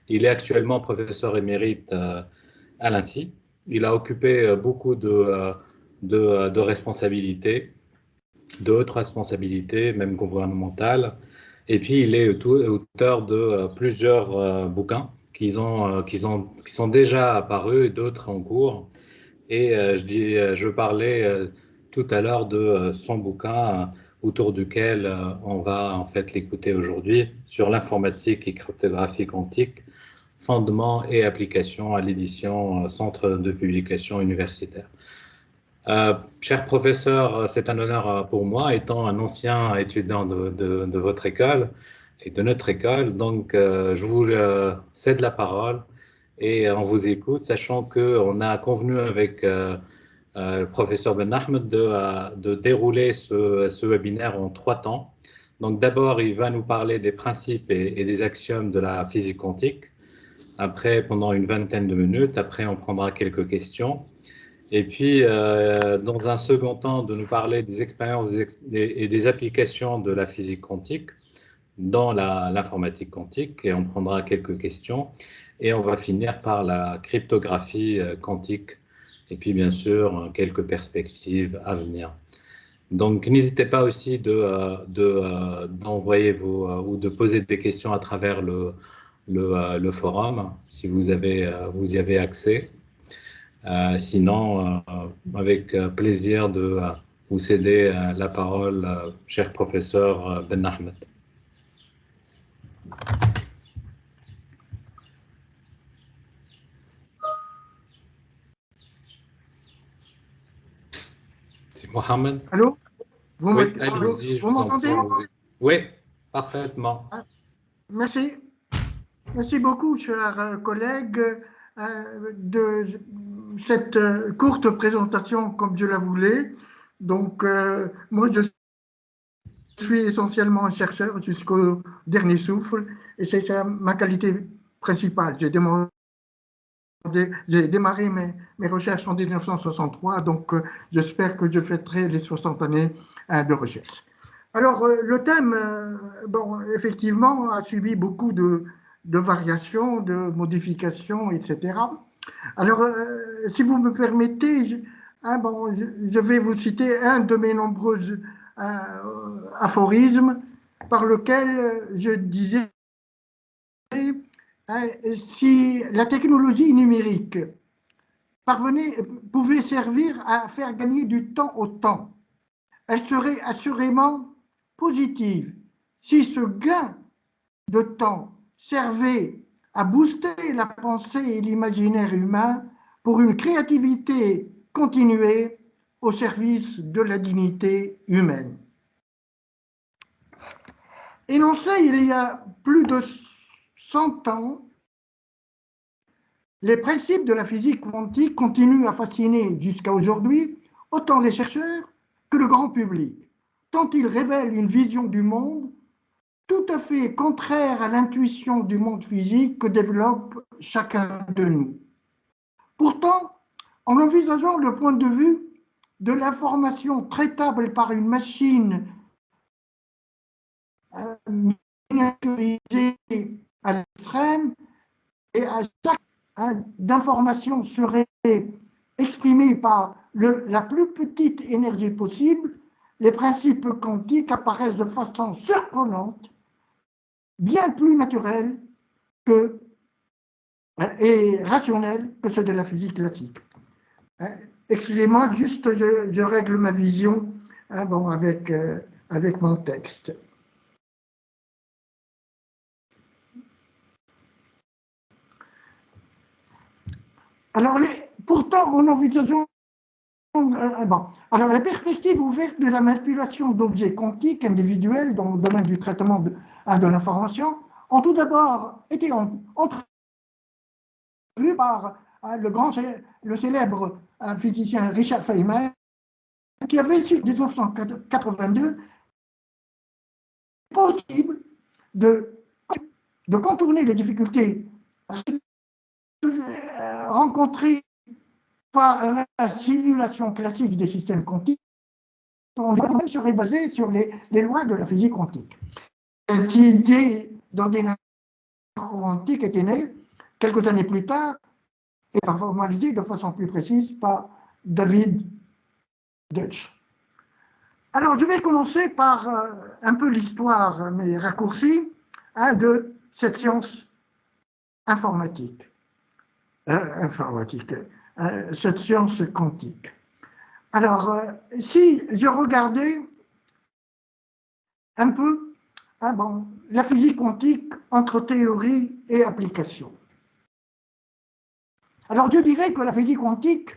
Il est actuellement professeur émérite à l'INSI. Il a occupé beaucoup de responsabilités, de hautes responsabilités, même gouvernementales. Et puis, il est auteur de plusieurs bouquins qui sont déjà apparus et d'autres en cours. Et je parlais tout à l'heure de son bouquin autour duquel on va en fait l'écouter aujourd'hui sur l'informatique et cryptographie quantique, fondements et applications à l'édition Centre de publication universitaire. Cher professeur, c'est un honneur pour moi, étant un ancien étudiant de votre école et de notre école. Donc, je vous cède la parole et on vous écoute, sachant qu'on a convenu avec le professeur Ben Ahmed de dérouler ce webinaire en 3 temps. Donc, d'abord, il va nous parler des principes et des axiomes de la physique quantique. Après, pendant une vingtaine de minutes, après, on prendra quelques questions. Et puis, dans un second temps, de nous parler des expériences et des applications de la physique quantique dans l'informatique quantique, et on prendra quelques questions. Et on va finir par la cryptographie quantique, et puis bien sûr, quelques perspectives à venir. Donc, n'hésitez pas aussi d'envoyer ou de poser des questions à travers le forum, si vous y avez accès. Sinon, avec plaisir de vous céder la parole, cher professeur Ben Ahmed. C'est Mohamed. Allô? Oui, allez-y, je Vous vous en m'entendez? prie. Oui, parfaitement. Ah, merci. Merci beaucoup, chers collègues, de cette courte présentation comme je la voulais. Donc, moi, je suis essentiellement un chercheur jusqu'au dernier souffle et c'est ça ma qualité principale. J'ai démarré mes recherches en 1963, donc j'espère que je fêterai les 60 années de recherche. Alors, le thème, bon, effectivement, a subi beaucoup de variations, de modifications, etc. Alors, si vous me permettez, je vais vous citer un de mes nombreux aphorismes par lequel je disais si la technologie numérique pouvait servir à faire gagner du temps au temps, elle serait assurément positive si ce gain de temps servait à booster la pensée et l'imaginaire humain pour une créativité continuée au service de la dignité humaine. Énoncé il y a plus de 100 ans, les principes de la physique quantique continuent à fasciner jusqu'à aujourd'hui autant les chercheurs que le grand public, tant ils révèlent une vision du monde tout à fait contraire à l'intuition du monde physique que développe chacun de nous. Pourtant, en envisageant le point de vue de l'information traitable par une machine miniaturisée à l'extrême, et à chaque d'information serait exprimée par la plus petite énergie possible, les principes quantiques apparaissent de façon surprenante, bien plus naturelle et rationnelle que ceux de la physique classique. Excusez-moi, juste je règle ma vision avec mon texte. Alors, pourtant, en envisageant alors, la perspective ouverte de la manipulation d'objets quantiques individuels dans le domaine du traitement de l'information ont tout d'abord été entrevues par le célèbre physicien Richard Feynman, qui avait su en 1982 possible de contourner les difficultés rencontrées par la simulation classique des systèmes quantiques, serait basée sur les lois de la physique quantique. Cette idée d'ordinateur quantique était née quelques années plus tard, et formalisé de façon plus précise par David Deutsch. Alors, je vais commencer par un peu l'histoire, mais raccourcie, de cette science informatique, cette science quantique. Alors, si je regardais un peu la physique quantique entre théorie et application. Alors, je dirais que la physique quantique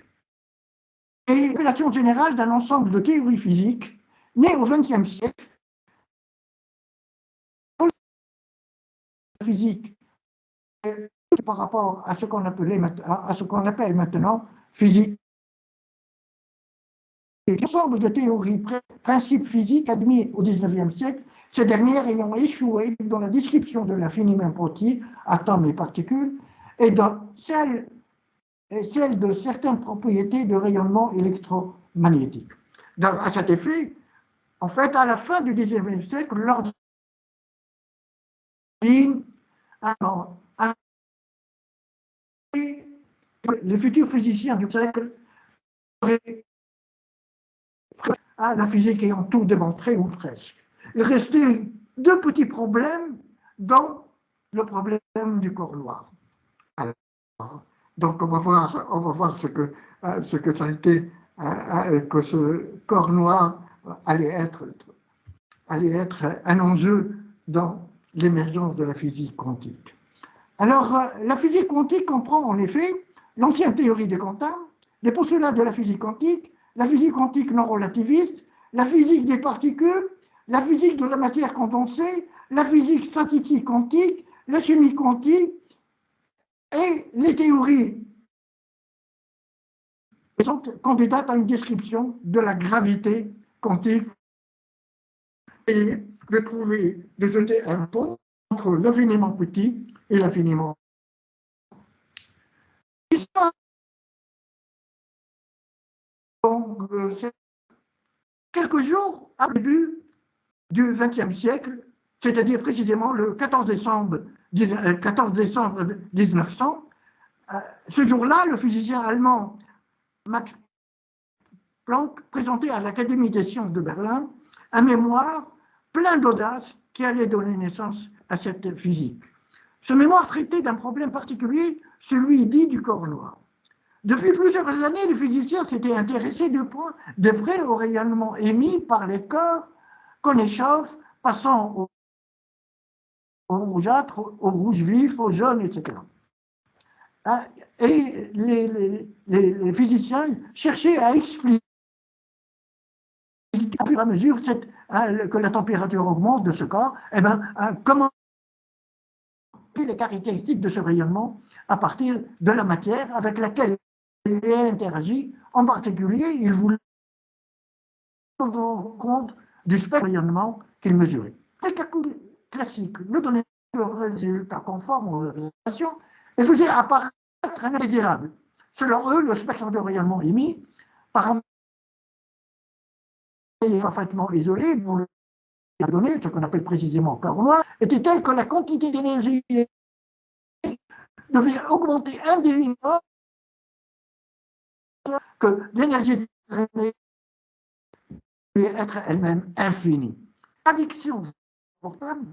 est l'application générale d'un ensemble de théories physiques nées au XXe siècle. La physique par rapport à ce qu'on appelle maintenant physique. L'ensemble de théories, principes physiques admis au XIXe siècle, ces dernières ayant échoué dans la description de l'infiniment petit, atomes et particules, et dans celle de certaines propriétés de rayonnement électromagnétique. À cet effet, en fait, à la fin du XIXe siècle, l'ordre les futurs physiciens du siècle la physique ayant tout démontré, ou presque. Il restait deux petits problèmes, dont le problème du corps noir. Alors, donc on va voir ce que ça a été, que ce corps noir allait être un enjeu dans l'émergence de la physique quantique. Alors, la physique quantique comprend en effet l'ancienne théorie des quantum, les postulats de la physique quantique, la physique quantique non relativiste, la physique des particules, la physique de la matière condensée, la physique statistique quantique, la chimie quantique et les théories qui sont candidates à une description de la gravité quantique et de trouver, de jeter un pont entre l'infiniment petit et l'infiniment. Quelques jours au début du XXe siècle, c'est-à-dire précisément le 14 décembre 1900, ce jour-là, le physicien allemand Max Planck présentait à l'Académie des sciences de Berlin un mémoire plein d'audace qui allait donner naissance à cette physique. Ce mémoire traitait d'un problème particulier, celui dit du corps noir. Depuis plusieurs années, les physiciens s'étaient intéressés de près au rayonnement émis par les corps qu'on échauffe, passant au rougeâtre, au rouge vif, au jaune, etc. Et les physiciens cherchaient à expliquer, au fur et à mesure que la température augmente de ce corps, comment les caractéristiques de ce rayonnement à partir de la matière avec laquelle il interagit. En particulier, il voulait rendre compte du spectre de rayonnement qu'il mesurait. Les calculs classiques ne donnaient le résultat conforme aux observations et faisaient apparaître un indésirable. Selon eux, le spectre de rayonnement émis par un parfaitement isolé, dont le donné, ce qu'on appelle précisément corps noir, était tel que la quantité d'énergie devait augmenter indéfiniment, que l'énergie devait être elle-même infinie. Addiction portable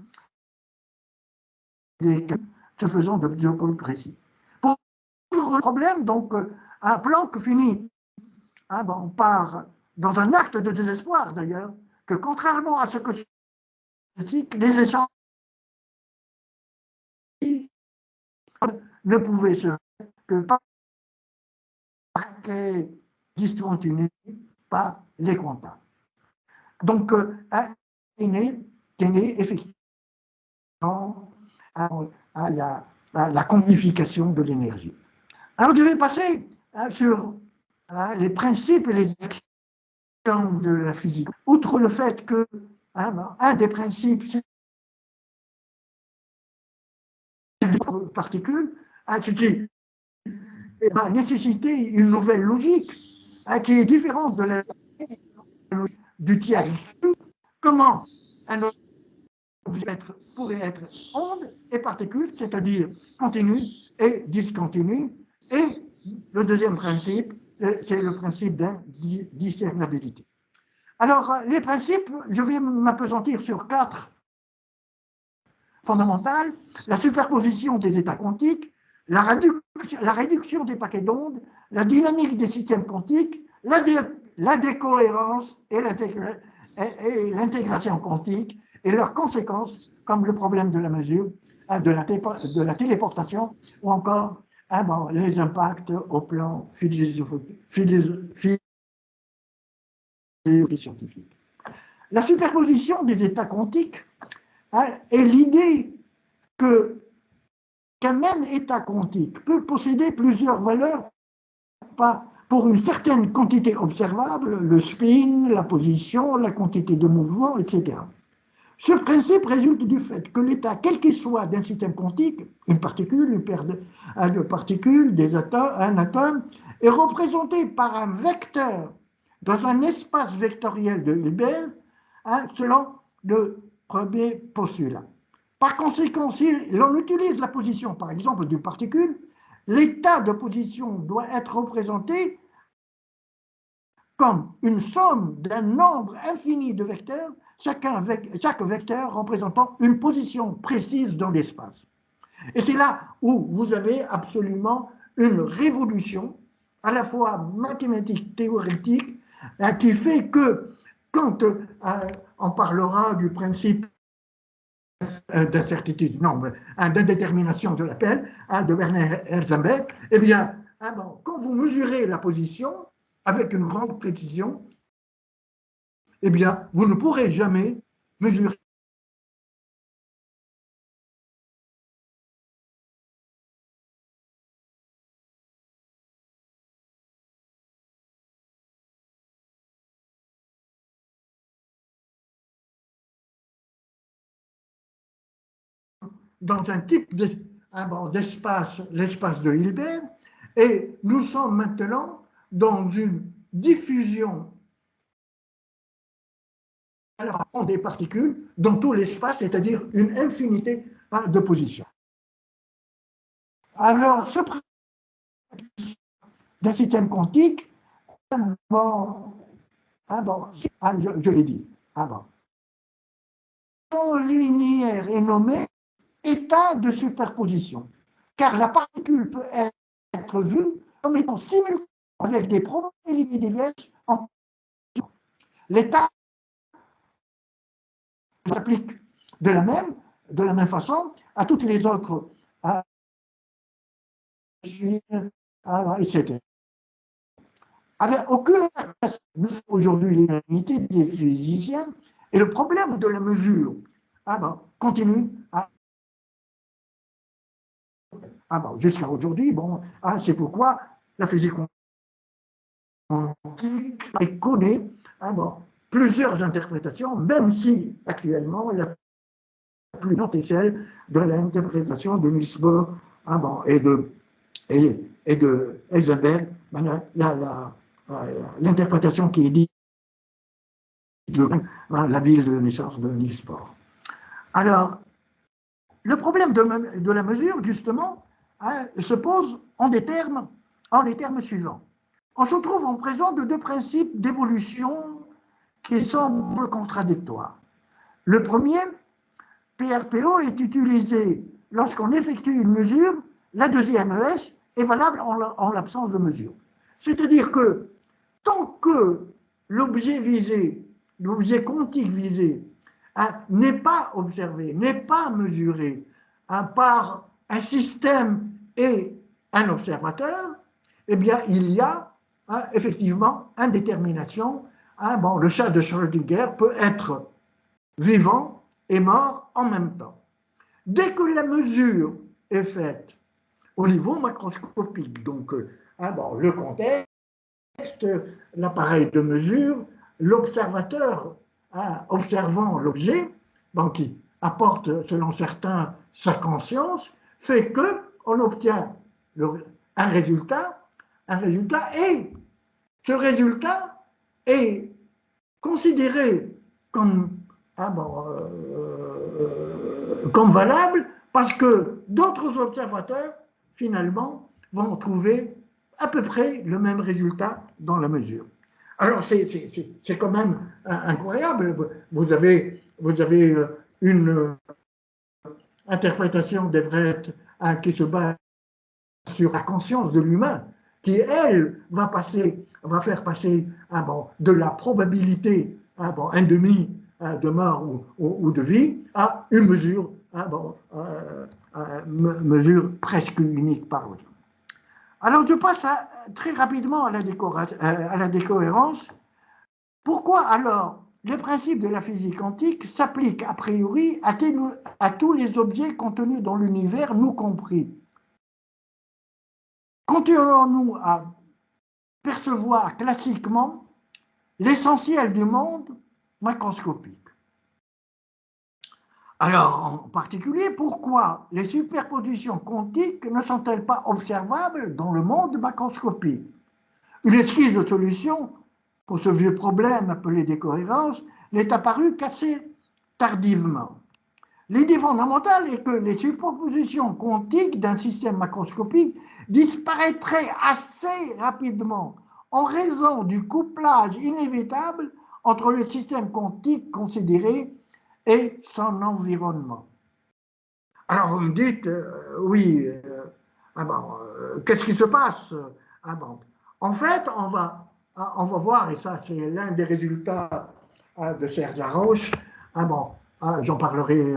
se faisant de plus en plus précis. Pour le problème, donc, un Planck finit par, dans un acte de désespoir d'ailleurs, que contrairement à ce que les échanges ne pouvaient se faire que par les discontinués, par les quanta. Donc, est né effectivement à la quantification de l'énergie. Alors, je vais passer sur les principes et les actions de la physique. Outre le fait que un des principes, c'est les particules, qui nécessiter une nouvelle logique qui est différente de la logique du tiers. Comment un objet pourrait être onde et particule, c'est-à-dire continu et discontinue. Et le deuxième principe, c'est le principe d'indiscernabilité. Alors, les principes, je vais m'appesantir sur 4 fondamentales: la superposition des états quantiques, la réduction des paquets d'ondes, la dynamique des systèmes quantiques, la décohérence et l'intégration quantique et leurs conséquences, comme le problème de la mesure, de la téléportation, ou encore les impacts au plan scientifique. La superposition des états quantiques est l'idée qu'un même état quantique peut posséder plusieurs valeurs pour une certaine quantité observable, le spin, la position, la quantité de mouvement, etc. Ce principe résulte du fait que l'état, quel qu'il soit, d'un système quantique, une particule, une paire de particules, un atome, est représenté par un vecteur dans un espace vectoriel de Hilbert, selon le premier postulat. Par conséquent, si l'on utilise la position, par exemple, d'une particule, l'état de position doit être représenté comme une somme d'un nombre infini de vecteurs, chaque vecteur représentant une position précise dans l'espace. Et c'est là où vous avez absolument une révolution, à la fois mathématique, théorique, qui fait que quand on parlera du principe d'incertitude, non, d'indétermination, je l'appelle, de Werner Heisenberg, eh bien, quand vous mesurez la position avec une grande précision, eh bien, vous ne pourrez jamais mesurer dans un type d'espace, l'espace de Hilbert, et nous sommes maintenant dans une diffusion des particules dans tout l'espace, c'est-à-dire une infinité de positions. Alors, ce principe d'un système quantique, je l'ai dit, linéaire est nommé état de superposition, car la particule peut être vue comme étant simultanée avec des probabilités diverses en l'état s'applique de la même façon à toutes les autres etc. Avec aucune aujourd'hui l'unanimité des physiciens, et le problème de la mesure continue jusqu'à aujourd'hui. C'est pourquoi la physique quantique connaît plusieurs interprétations, même si actuellement la plus grande est celle de l'interprétation de Niels Bohr et de Heisenberg, l'interprétation qui est dite de la ville de naissance de Niels Bohr. Alors, le problème de la mesure, justement, se pose en des termes suivants. On se trouve en présence de 2 principes d'évolution qui semblent contradictoires. Le premier, PRPO, est utilisé lorsqu'on effectue une mesure. La deuxième, ES, est valable en l'absence de mesure. C'est-à-dire que tant que l'objet visé, l'objet quantique visé, n'est pas observé, n'est pas mesuré par un système et un observateur, eh bien, il y a effectivement indétermination. Le chat de Schrödinger peut être vivant et mort en même temps. Dès que la mesure est faite au niveau macroscopique, donc le contexte, l'appareil de mesure, l'observateur observant l'objet, qui apporte selon certains sa conscience, fait qu'on obtient un résultat et ce résultat est considéré comme valable parce que d'autres observateurs finalement, vont trouver à peu près le même résultat dans la mesure. Alors, c'est quand même incroyable. Vous avez une interprétation d'Everett qui se base sur la conscience de l'humain, qui, elle, va faire passer de la probabilité un demi de mort ou de vie à une mesure, mesure presque unique par autre. Alors je passe très rapidement à la décohérence. Pourquoi alors les principes de la physique quantique s'appliquent a priori à tous les objets contenus dans l'univers, nous compris? Continuons-nous à percevoir classiquement l'essentiel du monde macroscopique? Alors, en particulier, pourquoi les superpositions quantiques ne sont-elles pas observables dans le monde macroscopique? Une esquisse de solution pour ce vieux problème appelé décohérence n'est apparue qu'assez tardivement. L'idée fondamentale est que les superpositions quantiques d'un système macroscopique disparaîtraient assez rapidement en raison du couplage inévitable entre le système quantique considéré et son environnement. Alors vous me dites, oui, qu'est-ce qui se passe? En fait, on va voir, et ça c'est l'un des résultats de Serge Haroche, j'en parlerai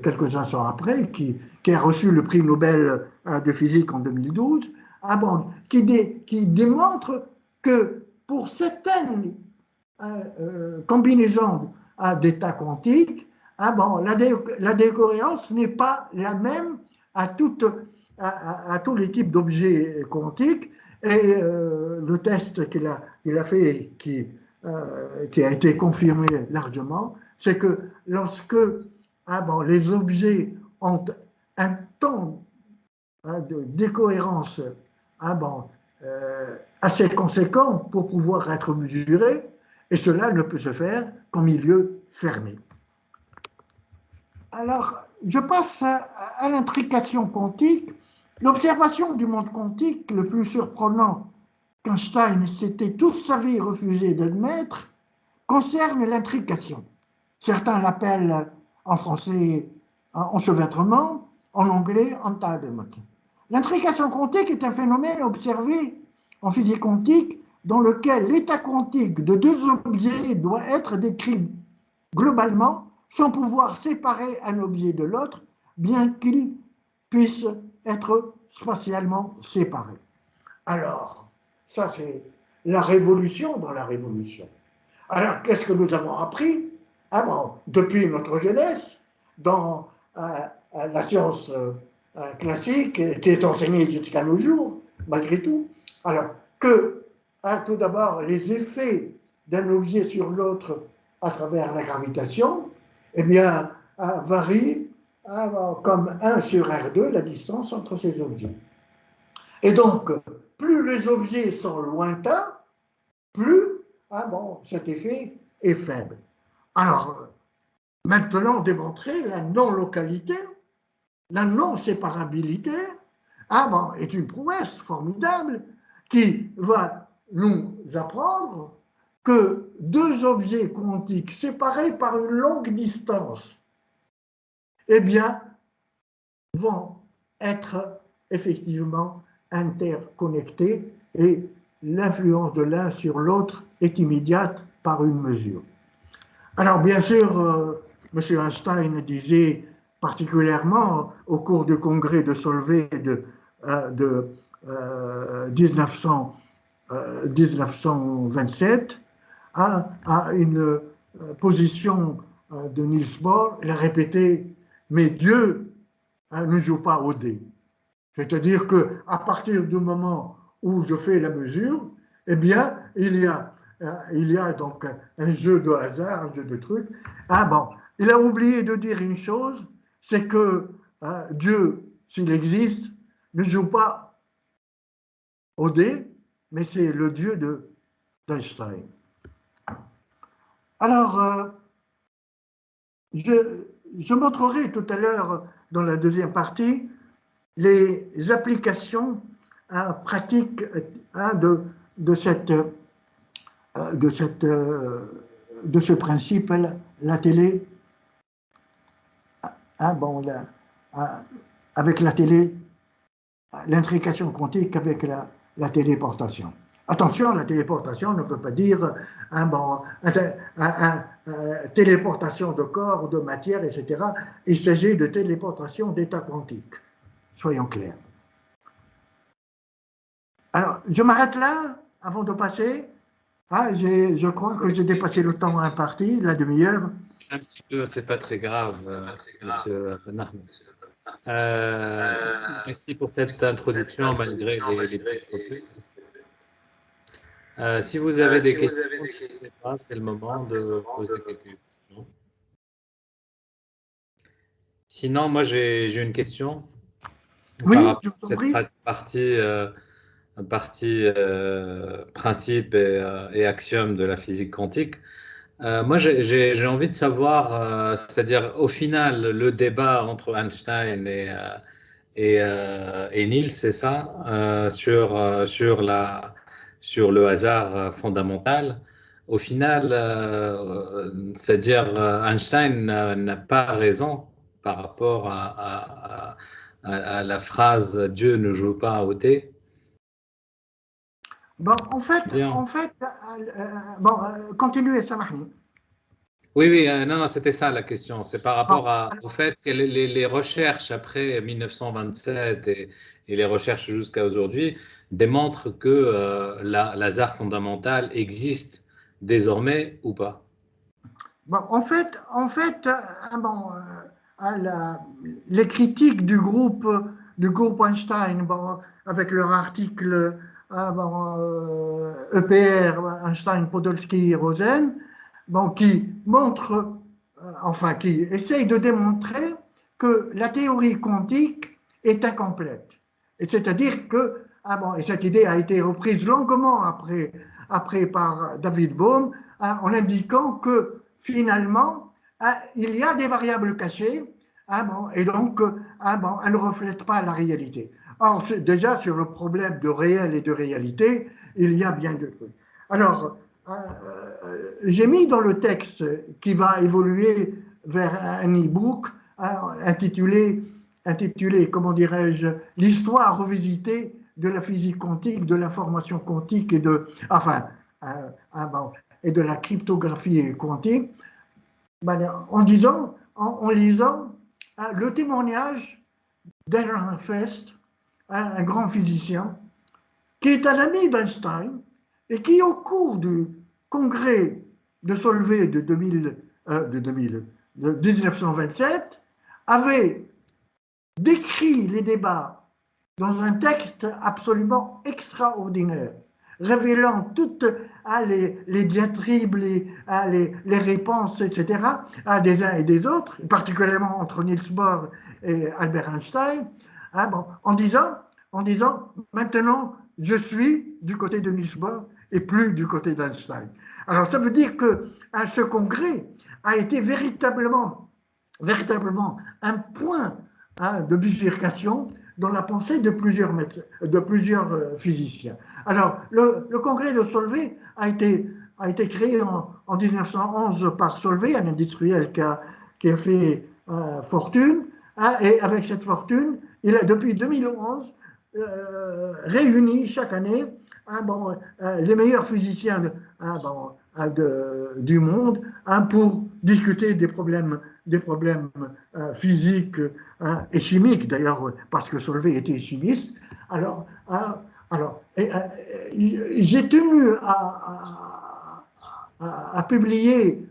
quelques instants après, qui a reçu le prix Nobel de physique en 2012, qui démontre que pour certaines combinaisons d'états quantiques, la décohérence n'est pas la même à tous les types d'objets quantiques, et le test qu'il a fait, qui a été confirmé largement, c'est que lorsque les objets ont un temps de décohérence assez conséquent pour pouvoir être mesurés, et cela ne peut se faire qu'en milieu fermé. Alors, je passe à l'intrication quantique. L'observation du monde quantique, le plus surprenant qu'Einstein s'était toute sa vie refusé d'admettre, concerne l'intrication. Certains l'appellent en français enchevêtrement, en anglais entanglement. L'intrication quantique est un phénomène observé en physique quantique dans lequel l'état quantique de deux objets doit être décrit globalement sans pouvoir séparer un objet de l'autre, bien qu'il puisse être spatialement séparé. Alors, ça c'est la révolution dans la révolution. Alors, qu'est-ce que nous avons appris depuis notre jeunesse, dans la science classique, qui est enseignée jusqu'à nos jours, malgré tout? Alors, que, tout d'abord, les effets d'un objet sur l'autre à travers la gravitation, eh bien, varient comme 1 sur R2, la distance entre ces objets. Et donc, plus les objets sont lointains, plus cet effet est faible. Alors, maintenant démontrer la non-localité, la non-séparabilité, est une prouesse formidable qui va nous apprendre que deux objets quantiques séparés par une longue distance, eh bien, vont être effectivement interconnectés, et l'influence de l'un sur l'autre est immédiate par une mesure. Alors, bien sûr, M. Einstein disait particulièrement au cours du congrès de Solvay de 1927, à une position de Niels Bohr, il a répété, mais Dieu ne joue pas au dé. C'est-à-dire qu'à partir du moment où je fais la mesure, eh bien, il y a donc un jeu de hasard, un jeu de trucs. Il a oublié de dire une chose, c'est que Dieu, s'il existe, ne joue pas au dé, mais c'est le Dieu d'Einstein. Alors, je montrerai tout à l'heure, dans la deuxième partie, les applications pratiques de, cette, de, cette, de ce principe, la télé, bon, avec la télé, l'intrication quantique avec la téléportation. Attention, la téléportation ne veut pas dire téléportation de corps, de matière, etc. Il s'agit de téléportation d'état quantique. Soyons clairs. Alors, je m'arrête là avant de passer. Je crois que j'ai dépassé le temps imparti, la demi-heure. Un petit peu, c'est pas très grave, monsieur Nahmed. Merci pour cette introduction malgré les petites coupures. Si vous avez des questions, n'hésitez pas, c'est le moment de poser quelques questions. Sinon, moi, j'ai une question Oui, par rapport je à vous en cette prie. partie principe et axiome de la physique quantique. Moi, j'ai envie de savoir, c'est-à-dire au final, le débat entre Einstein et Niels, c'est ça, sur le hasard fondamental. Au final, c'est-à-dire Einstein n'a pas raison par rapport à la phrase Dieu ne joue pas au thé. Bon, Bien. bon, continuez, Samahni. Oui, oui, non, non, c'était ça la question. C'est par Bon, rapport au fait que les recherches après 1927 et les recherches jusqu'à aujourd'hui démontrent que l'hasard fondamental existe désormais ou pas. bon, les critiques du groupe Einstein, bon, avec leur article EPR, Einstein, Podolsky, Rosen, bon, qui montre, qui essaye de démontrer que la théorie quantique est incomplète. Et c'est-à-dire que, et cette idée a été reprise longuement après par David Bohm, en indiquant que finalement, il y a des variables cachées, et donc, elles ne reflètent pas la réalité. Or, déjà, sur le problème de réel et de réalité, il y a bien deux trucs. Alors, j'ai mis dans le texte qui va évoluer vers un e-book intitulé, comment dirais-je, l'histoire revisitée de la physique quantique, de l'information quantique et et de la cryptographie quantique, en lisant le témoignage d'Aaron Fest, un grand physicien, qui est un ami d'Einstein et qui, au cours du congrès de Solvay de 1927, avait décrit les débats dans un texte absolument extraordinaire, révélant toutes les diatribes, les réponses, etc., des uns et des autres, particulièrement entre Niels Bohr et Albert Einstein, en disant, maintenant, je suis du côté de Niels Bohr et plus du côté d'Einstein. Alors, ça veut dire que ce congrès a été véritablement un point de bifurcation dans la pensée de plusieurs physiciens. Alors, le congrès de Solvay a été créé en 1911 par Solvay, un industriel qui a fait fortune, et avec cette fortune, il a depuis 2011 réuni chaque année les meilleurs physiciens du monde pour discuter des problèmes physiques et chimiques, d'ailleurs, parce que Solvay était chimiste. Alors, j'ai tenu à publier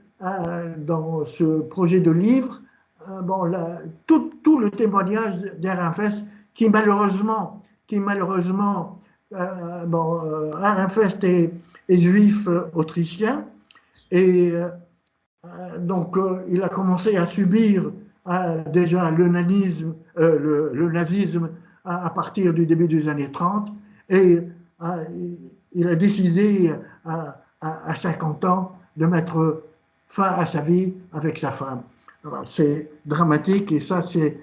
dans ce projet de livre tout le témoignage d'Aaron Fest qui malheureusement Aaron Fest est juif autrichien et donc il a commencé à subir déjà le nazisme à partir du début des années 30 et il a décidé à 50 ans de mettre fin à sa vie avec sa femme. C'est dramatique et ça c'est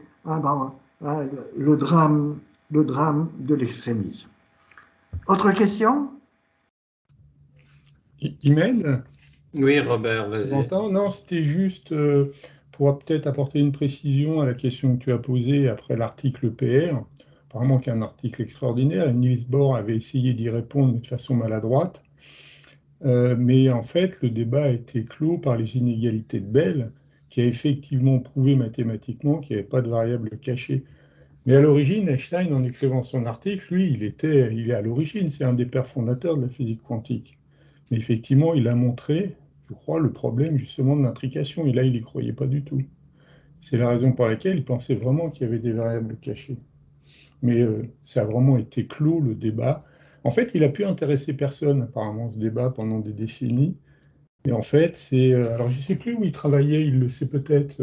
le drame de l'extrémisme. Autre question? Imed? Oui, Robert, Tu vas-y. m'entends? Non, c'était juste pour peut-être apporter une précision à la question que tu as posée après l'article PR. Apparemment, qu'il y a un article extraordinaire, et Niels Bohr avait essayé d'y répondre de façon maladroite. Mais en fait, le débat a été clos par les inégalités de Bell, qui a effectivement prouvé mathématiquement qu'il n'y avait pas de variable cachée. Mais à l'origine, Einstein, en écrivant son article, lui, il est à l'origine, c'est un des pères fondateurs de la physique quantique. Mais effectivement, il a montré, je crois, le problème justement de l'intrication. Et là, il n'y croyait pas du tout. C'est la raison pour laquelle il pensait vraiment qu'il y avait des variables cachées. Mais ça a vraiment été clos, le débat. En fait, il a pu intéresser personne, apparemment, ce débat pendant des décennies. Et en fait, alors je ne sais plus où il travaillait, il le sait peut-être,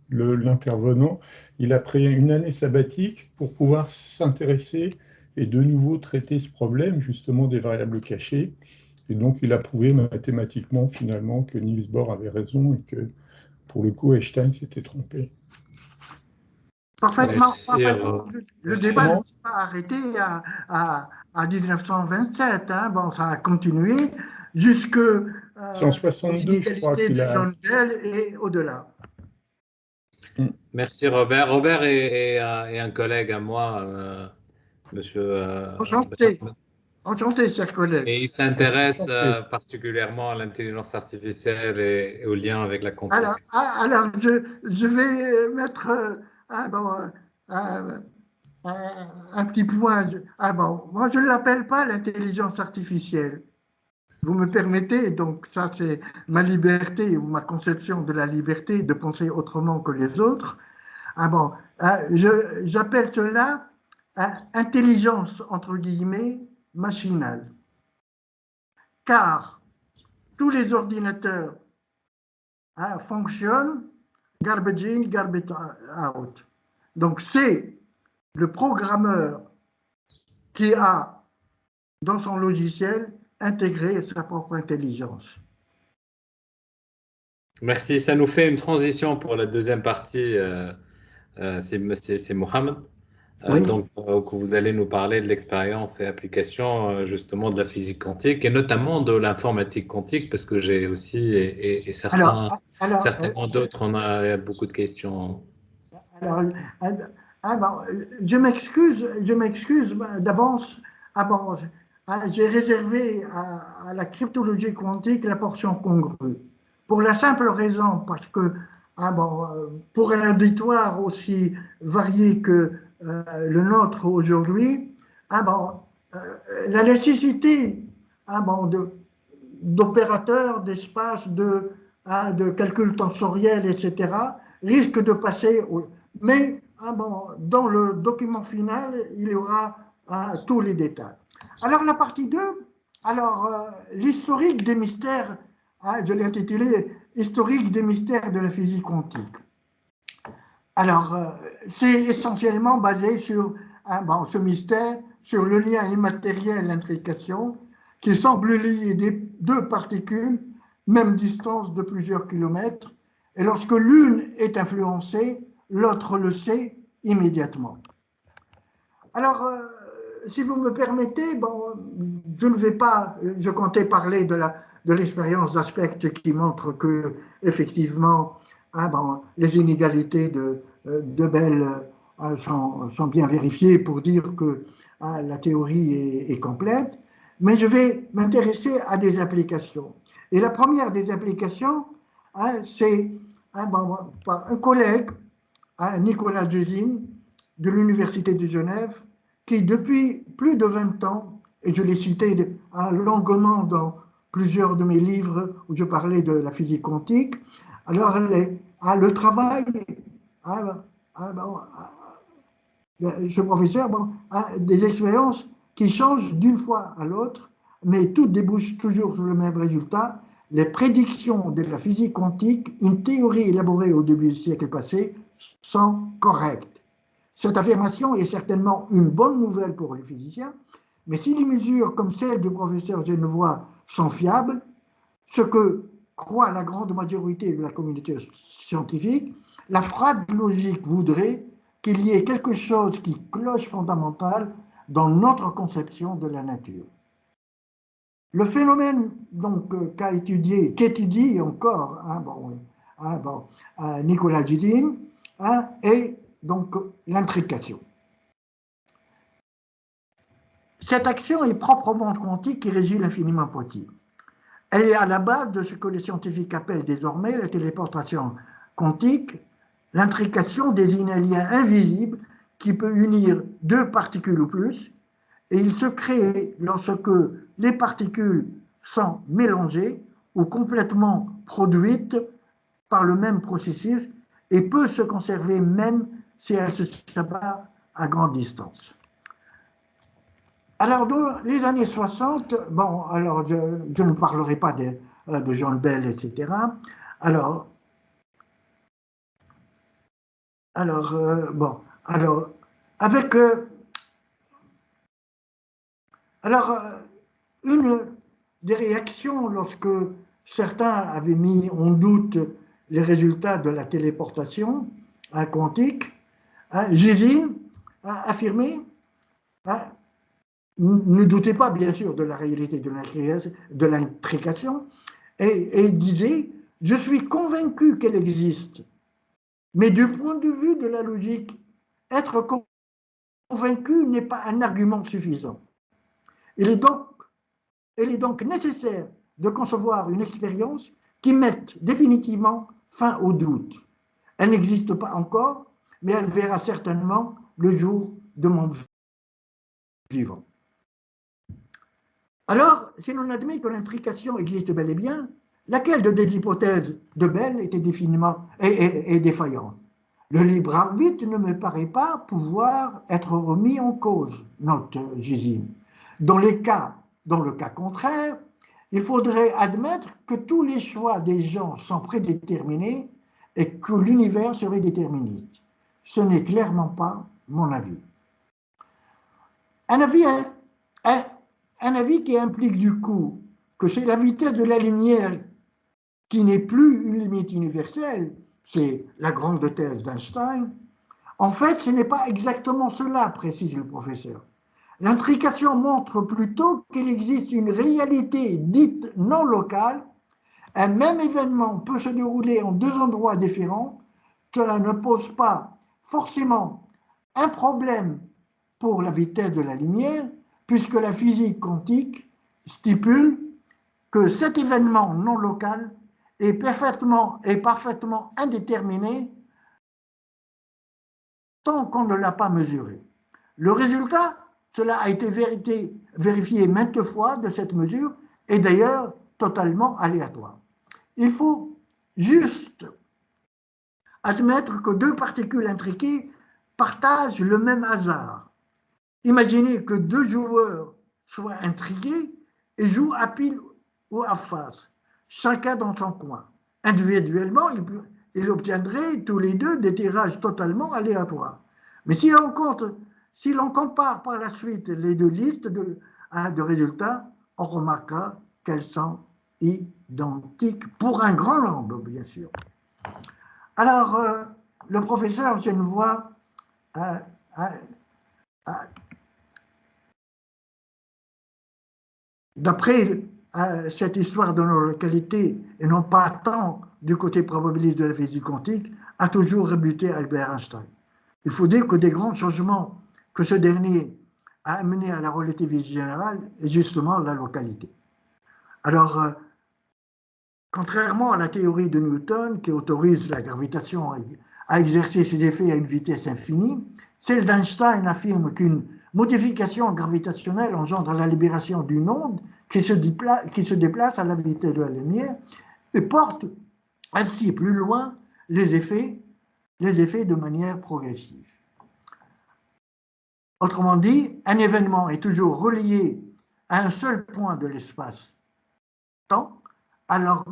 l'intervenant. Il a pris une année sabbatique pour pouvoir s'intéresser et de nouveau traiter ce problème, justement, des variables cachées. Et donc, il a prouvé mathématiquement, finalement, que Niels Bohr avait raison et que, pour le coup, Einstein s'était trompé. Parfaitement. Merci, Le débat ne s'est pas arrêté à 1927. Hein. Bon, ça a continué jusque C'est en aux 62, je crois inégalités qu'il de a... John Bell et au-delà. merci Robert. Robert est un collègue à moi, monsieur Enchanté, enchanté, chers collègues. et il s'intéresse particulièrement à l'intelligence artificielle et au lien avec la quantique. Alors je vais mettre bon, un, un petit point. Bon, moi, je ne l'appelle pas l'intelligence artificielle. Vous me permettez, donc ça c'est ma liberté ou ma conception de la liberté de penser autrement que les autres. Bon, j'appelle cela intelligence entre guillemets machinale. Car tous les ordinateurs fonctionnent garbage in, garbage out. Donc c'est le programmeur qui a dans son logiciel intégré sa propre intelligence. Merci, ça nous fait une transition pour la deuxième partie. C'est Mohamed. Oui. Donc, que vous allez nous parler de l'expérience et application justement de la physique quantique et notamment de l'informatique quantique, parce que j'ai aussi, et certainement d'autres, on a beaucoup de questions. Alors, bon, je m'excuse d'avance. Bon, j'ai réservé à la cryptologie quantique la portion congrue. Pour la simple raison, parce que bon, pour un auditoire aussi varié que le nôtre aujourd'hui, bon, la nécessité bon, d'opérateurs, d'espace, de calcul tensoriel, etc., risque de passer. Mais bon, dans le document final, il y aura tous les détails. Alors, la partie 2, alors, l'historique des mystères, je l'ai intitulé Historique des mystères de la physique quantique. Alors, c'est essentiellement basé sur bon, ce mystère, sur le lien immatériel, l'intrication, qui semble lier deux particules, même distance de plusieurs kilomètres, et lorsque l'une est influencée, l'autre le sait immédiatement. Alors, si vous me permettez, bon, je ne vais pas, je comptais parler de l'expérience d'Aspect qui montre que, effectivement, bon, les inégalités de Bell sont bien vérifiées pour dire que la théorie est complète, mais je vais m'intéresser à des applications. Et la première des applications, c'est bon, par un collègue, Nicolas Judin, de l'Université de Genève, qui depuis plus de 20 ans, et je l'ai cité longuement dans plusieurs de mes livres où je parlais de la physique quantique, alors le travail, ce professeur a des expériences qui changent d'une fois à l'autre, mais toutes débouchent toujours sur le même résultat. Les prédictions de la physique quantique, une théorie élaborée au début du siècle passé, sont correctes. Cette affirmation est certainement une bonne nouvelle pour les physiciens, mais si les mesures comme celle du professeur Genevois sont fiables, ce que croit la grande majorité de la communauté scientifique, la froide logique voudrait qu'il y ait quelque chose qui cloche fondamental dans notre conception de la nature. Le phénomène qu'étudie encore Nicolas Gisin est donc l'intrication. Cette action est proprement quantique et régit l'infiniment petit. Elle est à la base de ce que les scientifiques appellent désormais la téléportation quantique. L'intrication désigne un lien invisible qui peut unir deux particules ou plus, et il se crée lorsque les particules sont mélangées ou complètement produites par le même processus et peut se conserver même si elles se séparent à grande distance. Alors, dans les années 60, bon, alors je ne parlerai pas de John Bell, etc. Alors avec une des réactions lorsque certains avaient mis en doute les résultats de la téléportation quantique, Gisin a affirmé, ne doutez pas bien sûr de la réalité de l'intrication, et il disait, je suis convaincu qu'elle existe, mais du point de vue de la logique, être convaincu n'est pas un argument suffisant. Il est donc nécessaire de concevoir une expérience qui mette définitivement fin au doute. Elle n'existe pas encore, mais elle verra certainement le jour de mon vivant. Alors, si l'on admet que l'intrication existe bel et bien, laquelle de des hypothèses de Bell est défaillante? Le libre arbitre ne me paraît pas pouvoir être remis en cause, note Gisin. Dans le cas contraire, il faudrait admettre que tous les choix des gens sont prédéterminés et que l'univers serait déterministe. Ce n'est clairement pas mon avis. Un avis qui implique du coup que c'est la vitesse de la lumière qui n'est plus une limite universelle, c'est la grande thèse d'Einstein. En fait, ce n'est pas exactement cela, précise le professeur. L'intrication montre plutôt qu'il existe une réalité dite non locale. Un même événement peut se dérouler en deux endroits différents. Cela ne pose pas forcément un problème pour la vitesse de la lumière, puisque la physique quantique stipule que cet événement non local est parfaitement indéterminé tant qu'on ne l'a pas mesuré. Le résultat, cela a été vérifié maintes fois de cette mesure, est d'ailleurs totalement aléatoire. Il faut juste admettre que deux particules intriquées partagent le même hasard. Imaginez que deux joueurs soient intrigués et jouent à pile ou à face, chacun dans son coin. Individuellement, ils obtiendraient tous les deux des tirages totalement aléatoires. Mais si l'on compare par la suite les deux listes de résultats, on remarquera qu'elles sont identiques pour un grand nombre, bien sûr. Alors, le professeur Genevois d'après cette histoire de nos localités, et non pas tant du côté probabiliste de la physique quantique, a toujours rebuté Albert Einstein. Il faut dire que des grands changements que ce dernier a amenés à la relativité générale est justement la localité. Alors, contrairement à la théorie de Newton qui autorise la gravitation à exercer ses effets à une vitesse infinie, celle d'Einstein affirme qu'une modification gravitationnelle engendre la libération d'une onde qui se déplace à la vitesse de la lumière et porte ainsi plus loin les effets de manière progressive. Autrement dit, un événement est toujours relié à un seul point de l'espace-temps, alors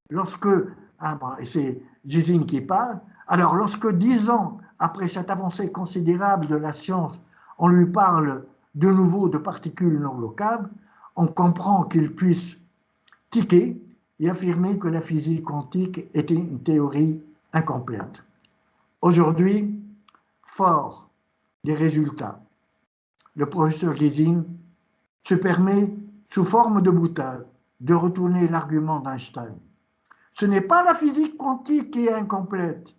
lorsque, et c'est Gisin qui parle, alors lorsque 10 ans après cette avancée considérable de la science, on lui parle de nouveau de particules non locables, on comprend qu'il puisse tiquer et affirmer que la physique quantique était une théorie incomplète. Aujourd'hui, fort des résultats. Le professeur Gysin se permet, sous forme de boutade, de retourner l'argument d'Einstein. Ce n'est pas la physique quantique qui est incomplète,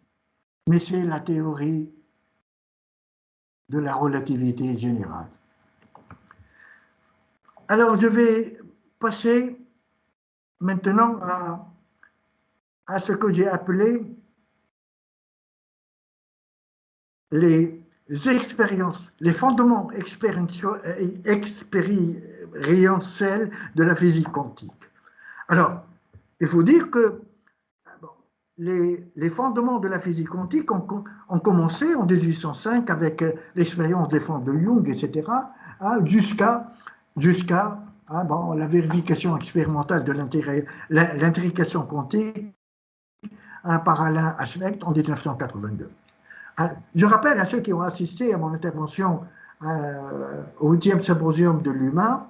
mais c'est la théorie de la relativité générale. Alors, je vais passer maintenant à ce que j'ai appelé les expériences, les fondements expérientiels de la physique quantique. Alors, il faut dire que les fondements de la physique quantique ont commencé en 1805 avec l'expérience des fonds de Young, etc., jusqu'à la vérification expérimentale de l'intrication quantique par Alain Aschbeck en 1982. Je rappelle à ceux qui ont assisté à mon intervention au 8e symposium de l'UMA,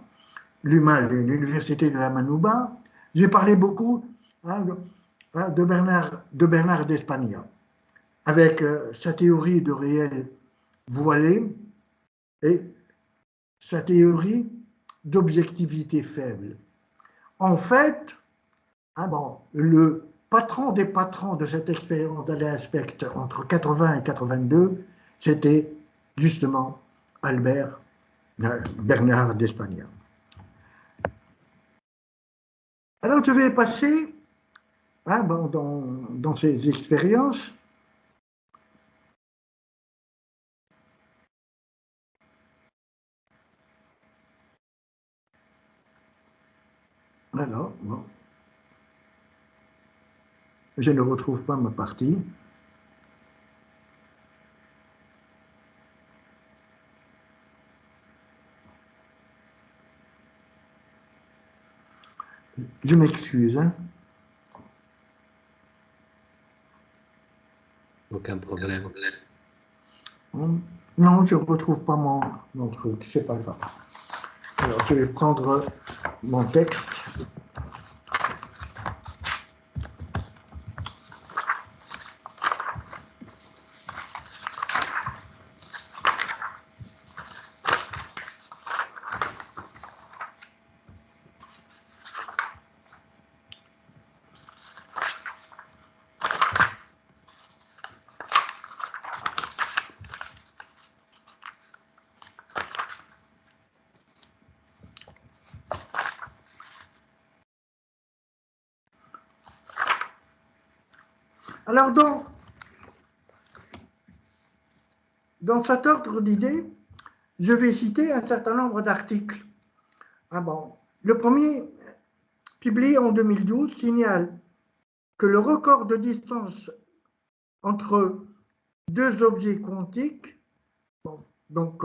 l'université de la Manouba, j'ai parlé beaucoup de Bernard d'Espagna, avec sa théorie de réel voilé et sa théorie d'objectivité faible. En fait, le patron des patrons de cette expérience d'Alain Aspect entre 80 et 82, c'était justement Bernard d'Espagna. Alors je vais passer dans ces expériences alors, bon. Je ne retrouve pas ma partie. Je m'excuse. Aucun problème. Non, je ne retrouve pas mon truc, c'est pas grave. Alors, je vais prendre mon texte. Alors, dans cet ordre d'idées, je vais citer un certain nombre d'articles. Le premier, publié en 2012, signale que le record de distance entre deux objets quantiques, donc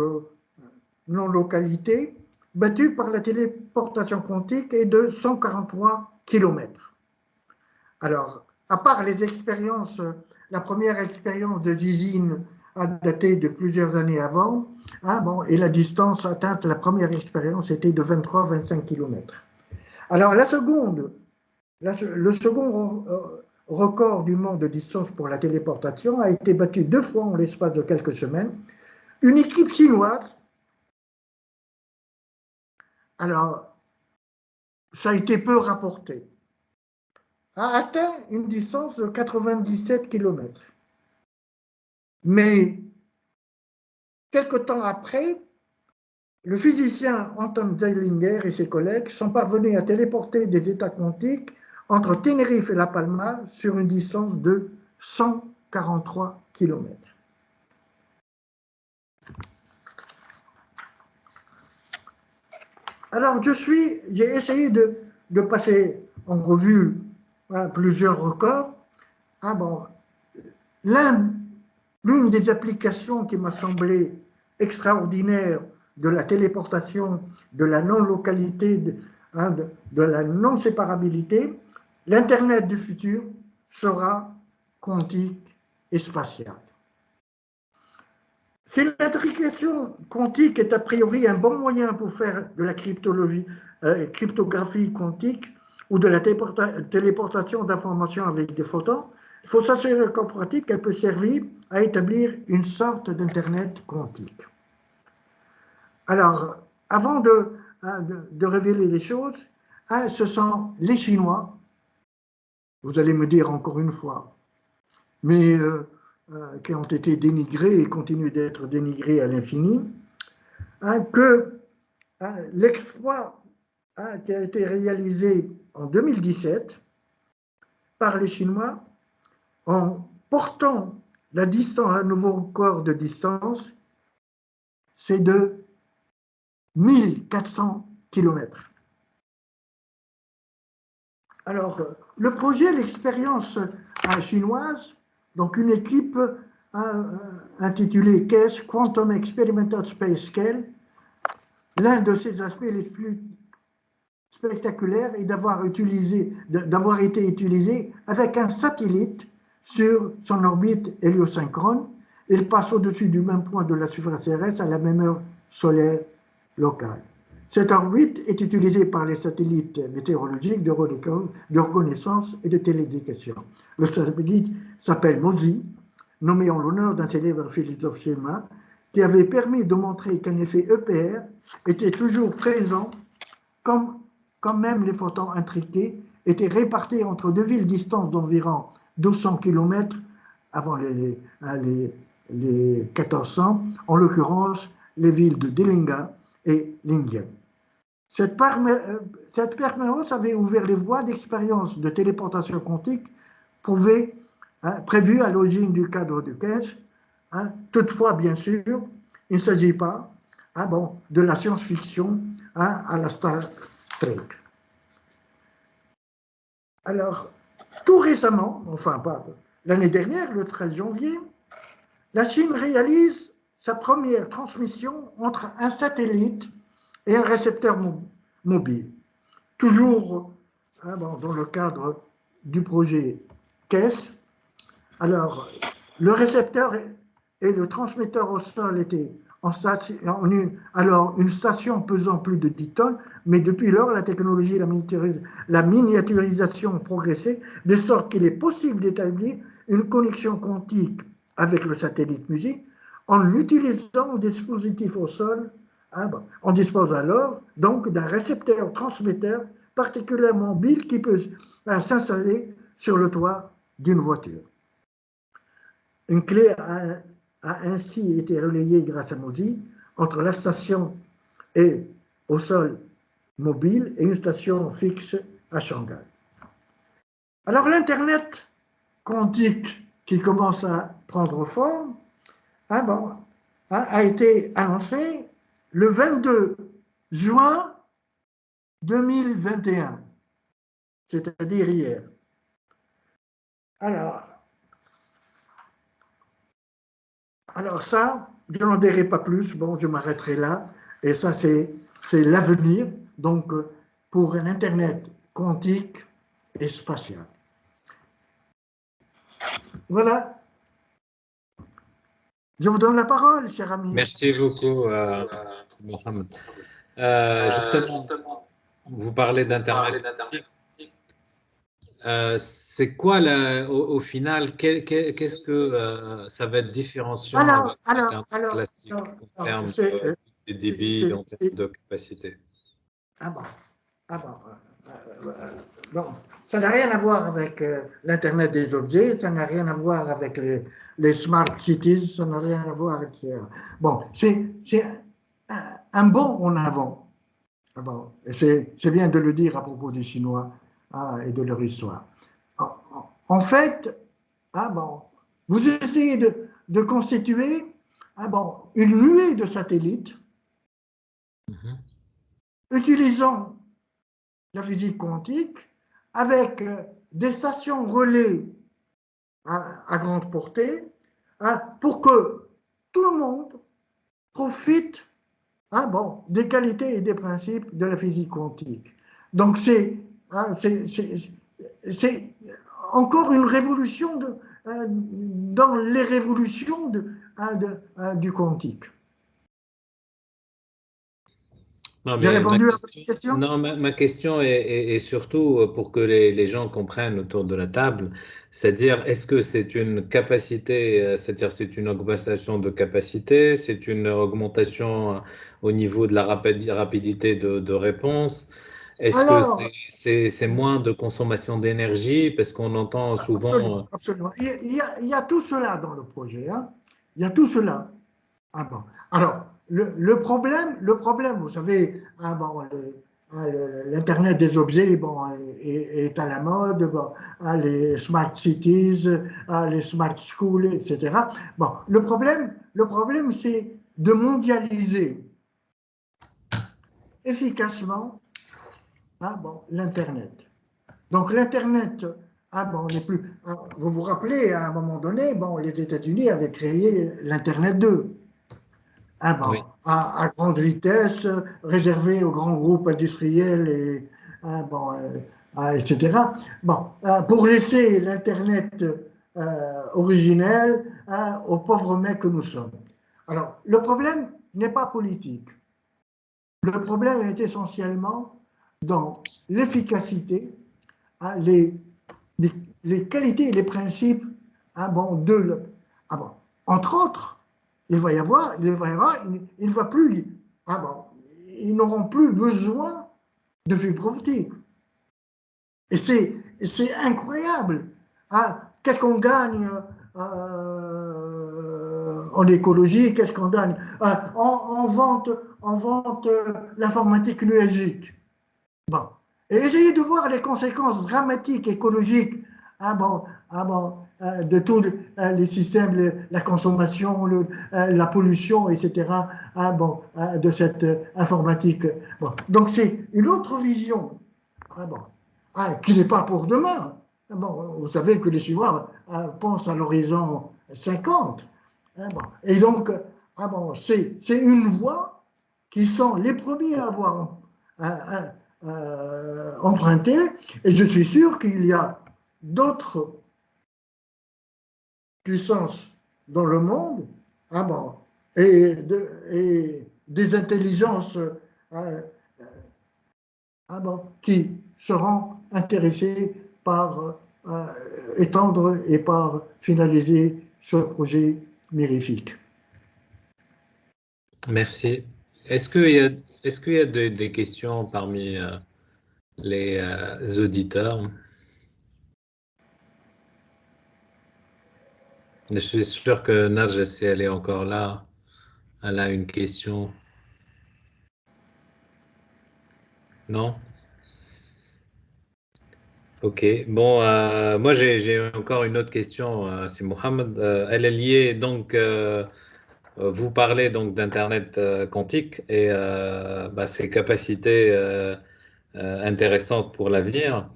non localité, battu par la téléportation quantique est de 143 km. Alors, à part les expériences, la première expérience de Gysin a daté de plusieurs années avant, et la distance atteinte, la première expérience était de 23-25 km. Alors, le second record du monde de distance pour la téléportation a été battu 2 fois en l'espace de quelques semaines. Une équipe chinoise, alors, ça a été peu rapporté, a atteint une distance de 97 km. Mais, quelque temps après, le physicien Anton Zeilinger et ses collègues sont parvenus à téléporter des états quantiques entre Tenerife et La Palma sur une distance de 143 km. Alors, j'ai essayé de passer en revue plusieurs records. L'une des applications qui m'a semblé extraordinaire de la téléportation, de la non-localité, de la non-séparabilité, l'Internet du futur sera quantique et spatial. Si l'intrication quantique est a priori un bon moyen pour faire de la cryptographie quantique ou de la téléportation d'informations avec des photons, il faut s'assurer qu'en pratique, elle peut servir à établir une sorte d'Internet quantique. Alors, avant de révéler les choses, ce sont les Chinois, vous allez me dire encore une fois, mais qui ont été dénigrés et continuent d'être dénigrés à l'infini, que l'exploit qui a été réalisé en 2017 par les Chinois en portant la distance, un nouveau record de distance, c'est de 1400 km. Alors, le projet, l'expérience chinoise, donc une équipe intitulée KESS, Quantum Experimental Space Scale, l'un de ses aspects les plus spectaculaires est d'avoir été utilisé avec un satellite sur son orbite héliosynchrone. Il passe au-dessus du même point de la surface terrestre à la même heure solaire locale. Cette orbite est utilisée par les satellites météorologiques de reconnaissance et de télédétection. Le satellite s'appelle MOSI, nommé en l'honneur d'un célèbre philosophe chinois, qui avait permis de montrer qu'un effet EPR était toujours présent quand même les photons intriqués étaient répartis entre deux villes distantes d'environ 200 km avant les 1400, en l'occurrence les villes de Delinga et Lingen. Cette permanence avait ouvert les voies d'expérience de téléportation quantique prévues à l'origine du cadre de KESS. Toutefois, bien sûr, il ne s'agit pas de la science-fiction à la Star Trek. Alors, tout récemment, enfin pas l'année dernière, le 13 janvier, la Chine réalise sa première transmission entre un satellite et un récepteur mobile. Toujours dans le cadre du projet KESS. Alors, le récepteur et le transmetteur au sol étaient une station pesant plus de 10 tonnes, mais depuis lors, la technologie et la miniaturisation ont progressé, de sorte qu'il est possible d'établir une connexion quantique avec le satellite MUSI en utilisant un dispositif au sol. On dispose alors donc d'un récepteur-transmetteur particulièrement mobile qui peut s'installer sur le toit d'une voiture. Une clé a ainsi été relayée grâce à MOSI entre la station et au sol mobile et une station fixe à Shanghai. Alors l'Internet quantique qui commence à prendre forme a été annoncé le 22 juin 2021, c'est-à-dire hier. Alors ça, je n'en dirai pas plus, bon, je m'arrêterai là, et ça c'est l'avenir, donc pour un Internet quantique et spatial. Voilà. Je vous donne la parole, cher ami. Merci beaucoup, Mohamed. Justement, vous parlez d'Internet. C'est quoi, au final, qu'est-ce que ça va être différenciant avec Internet classique en termes de débit, en termes de capacité? Bon, ça n'a rien à voir avec l'Internet des objets, ça n'a rien à voir avec les smart cities, ça n'a rien à voir avec... Bon, c'est un bond en avant. C'est bien de le dire à propos des Chinois et de leur histoire. En fait, vous essayez de constituer une nuée de satellites utilisant la physique quantique avec des stations relais à grande portée pour que tout le monde profite des qualités et des principes de la physique quantique. Donc c'est encore une révolution dans les révolutions du quantique. Non, J'ai mais répondu à votre question? non, ma question est surtout pour que les gens comprennent autour de la table, c'est-à-dire est-ce que c'est une capacité, c'est-à-dire c'est une augmentation de capacité, c'est une augmentation au niveau de la rapidité de réponse, est-ce que Alors, c'est moins de consommation d'énergie, parce qu'on entend souvent, absolument, absolument. Il y a tout cela dans le projet, hein. Il y a tout cela. Ah bon. Alors, le problème, vous savez, ah bon, l'Internet des objets bon, est à la mode, bon, ah, les smart cities, ah, les smart schools, etc. Bon, le problème c'est de mondialiser efficacement ah, bon, l'Internet. Donc l'Internet, ah, bon, vous vous rappelez, à un moment donné, bon, les États-Unis avaient créé l'Internet 2. Ah bon, oui, à grande vitesse, réservé aux grands groupes industriels et, bon, etc. Bon, pour laisser l'Internet originel aux pauvres mecs que nous sommes. Alors, le problème n'est pas politique. Le problème est essentiellement dans l'efficacité, hein, les, les, qualités et les principes bon, bon. Entre autres, il ne va plus, bon, ils n'auront plus besoin de fibre optique. Et c'est incroyable. Hein. Qu'est-ce qu'on gagne en écologie? Qu'est-ce qu'on gagne en vente l'informatique nuagique? Bon. Et essayez de voir les conséquences dramatiques écologiques bon, de tous les systèmes, la consommation, la pollution, etc. Bon, de cette informatique. Bon. Donc c'est une autre vision bon, qui n'est pas pour demain. Bon, vous savez que les Chinois pensent à l'horizon 50. Bon. Et donc, bon, c'est une voie qui sont les premiers à avoir emprunté, et je suis sûr qu'il y a d'autres puissances dans le monde bon, et des intelligences bon, qui seront intéressées par étendre et par finaliser ce projet mirifique. merci. Est-ce qu'il y a des questions parmi les auditeurs? Je suis sûr que Nadja, si elle est encore là, elle a une question. Non? Ok. Bon, moi j'ai encore une autre question. C'est Mohamed. Elle est liée donc. Vous parlez donc d'Internet quantique et ses capacités intéressantes pour l'avenir.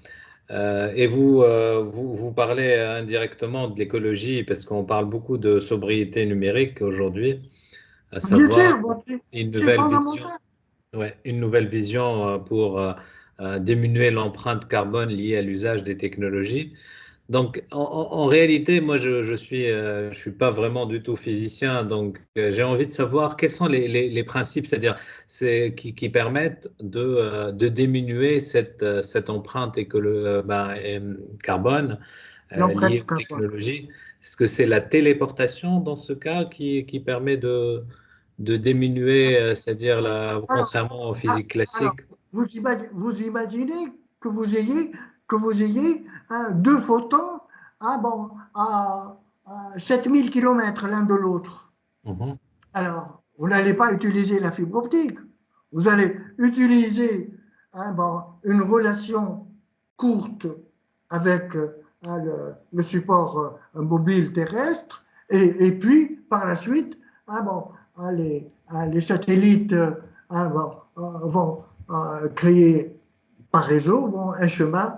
Et vous parlez indirectement de l'écologie parce qu'on parle beaucoup de sobriété numérique aujourd'hui, à Bien savoir sûr, bon, une c'est nouvelle vision, fondamental. ouais, une nouvelle vision pour diminuer l'empreinte carbone liée à l'usage des technologies. Donc, en réalité, moi, je suis pas vraiment du tout physicien, donc j'ai envie de savoir quels sont les principes, c'est-à-dire qui permettent de diminuer cette empreinte carbone liée L'empreinte aux carbone. technologies. Est-ce que c'est la téléportation dans ce cas qui permet de diminuer, c'est-à-dire Alors, contrairement aux ah, physiques alors, classiques? vous imaginez que vous ayez deux photons bon, à 7000 km l'un de l'autre. Mhm. Alors, vous n'allez pas utiliser la fibre optique. Vous allez utiliser bon, une relation courte avec le support mobile terrestre et puis par la suite, bon, les satellites bon, vont créer par réseau bon, un chemin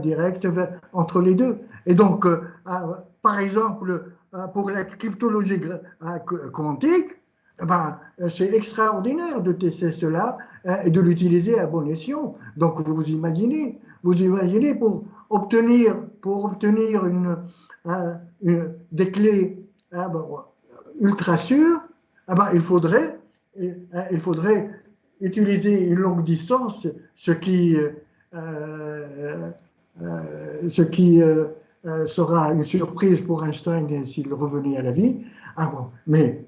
direct entre les deux. Et donc, par exemple, pour la cryptologie quantique, ben, c'est extraordinaire de tester cela et de l'utiliser à bon escient. Donc, vous imaginez pour obtenir des clés bon, ultra sûres, ben, il faudrait utiliser une longue distance, ce qui sera une surprise pour Einstein s'il revenait à la vie. Ah bon, mais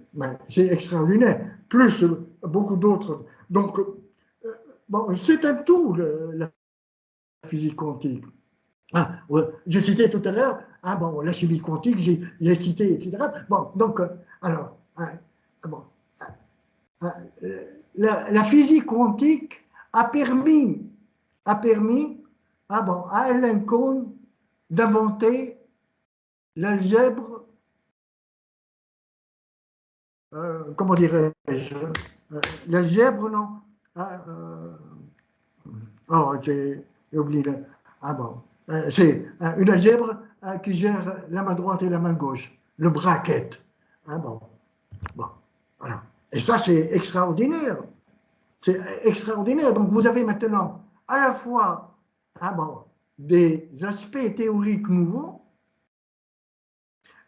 c'est extraordinaire. Plus beaucoup d'autres. Donc, bon, c'est un tout, la physique quantique. Ah, ouais, je citais tout à l'heure, ah bon, la chimie quantique, j'ai cité, etc. Bon, donc, alors, bon, la physique quantique a permis ah bon, à Lincoln d'inventer l'algèbre, comment dirais-je, l'algèbre, non, oh, j'ai oublié, ah bon, c'est une algèbre qui gère la main droite et la main gauche, le bracket, ah bon, bon, voilà. Et ça, c'est extraordinaire. C'est extraordinaire. Donc, vous avez maintenant à la fois bon, des aspects théoriques nouveaux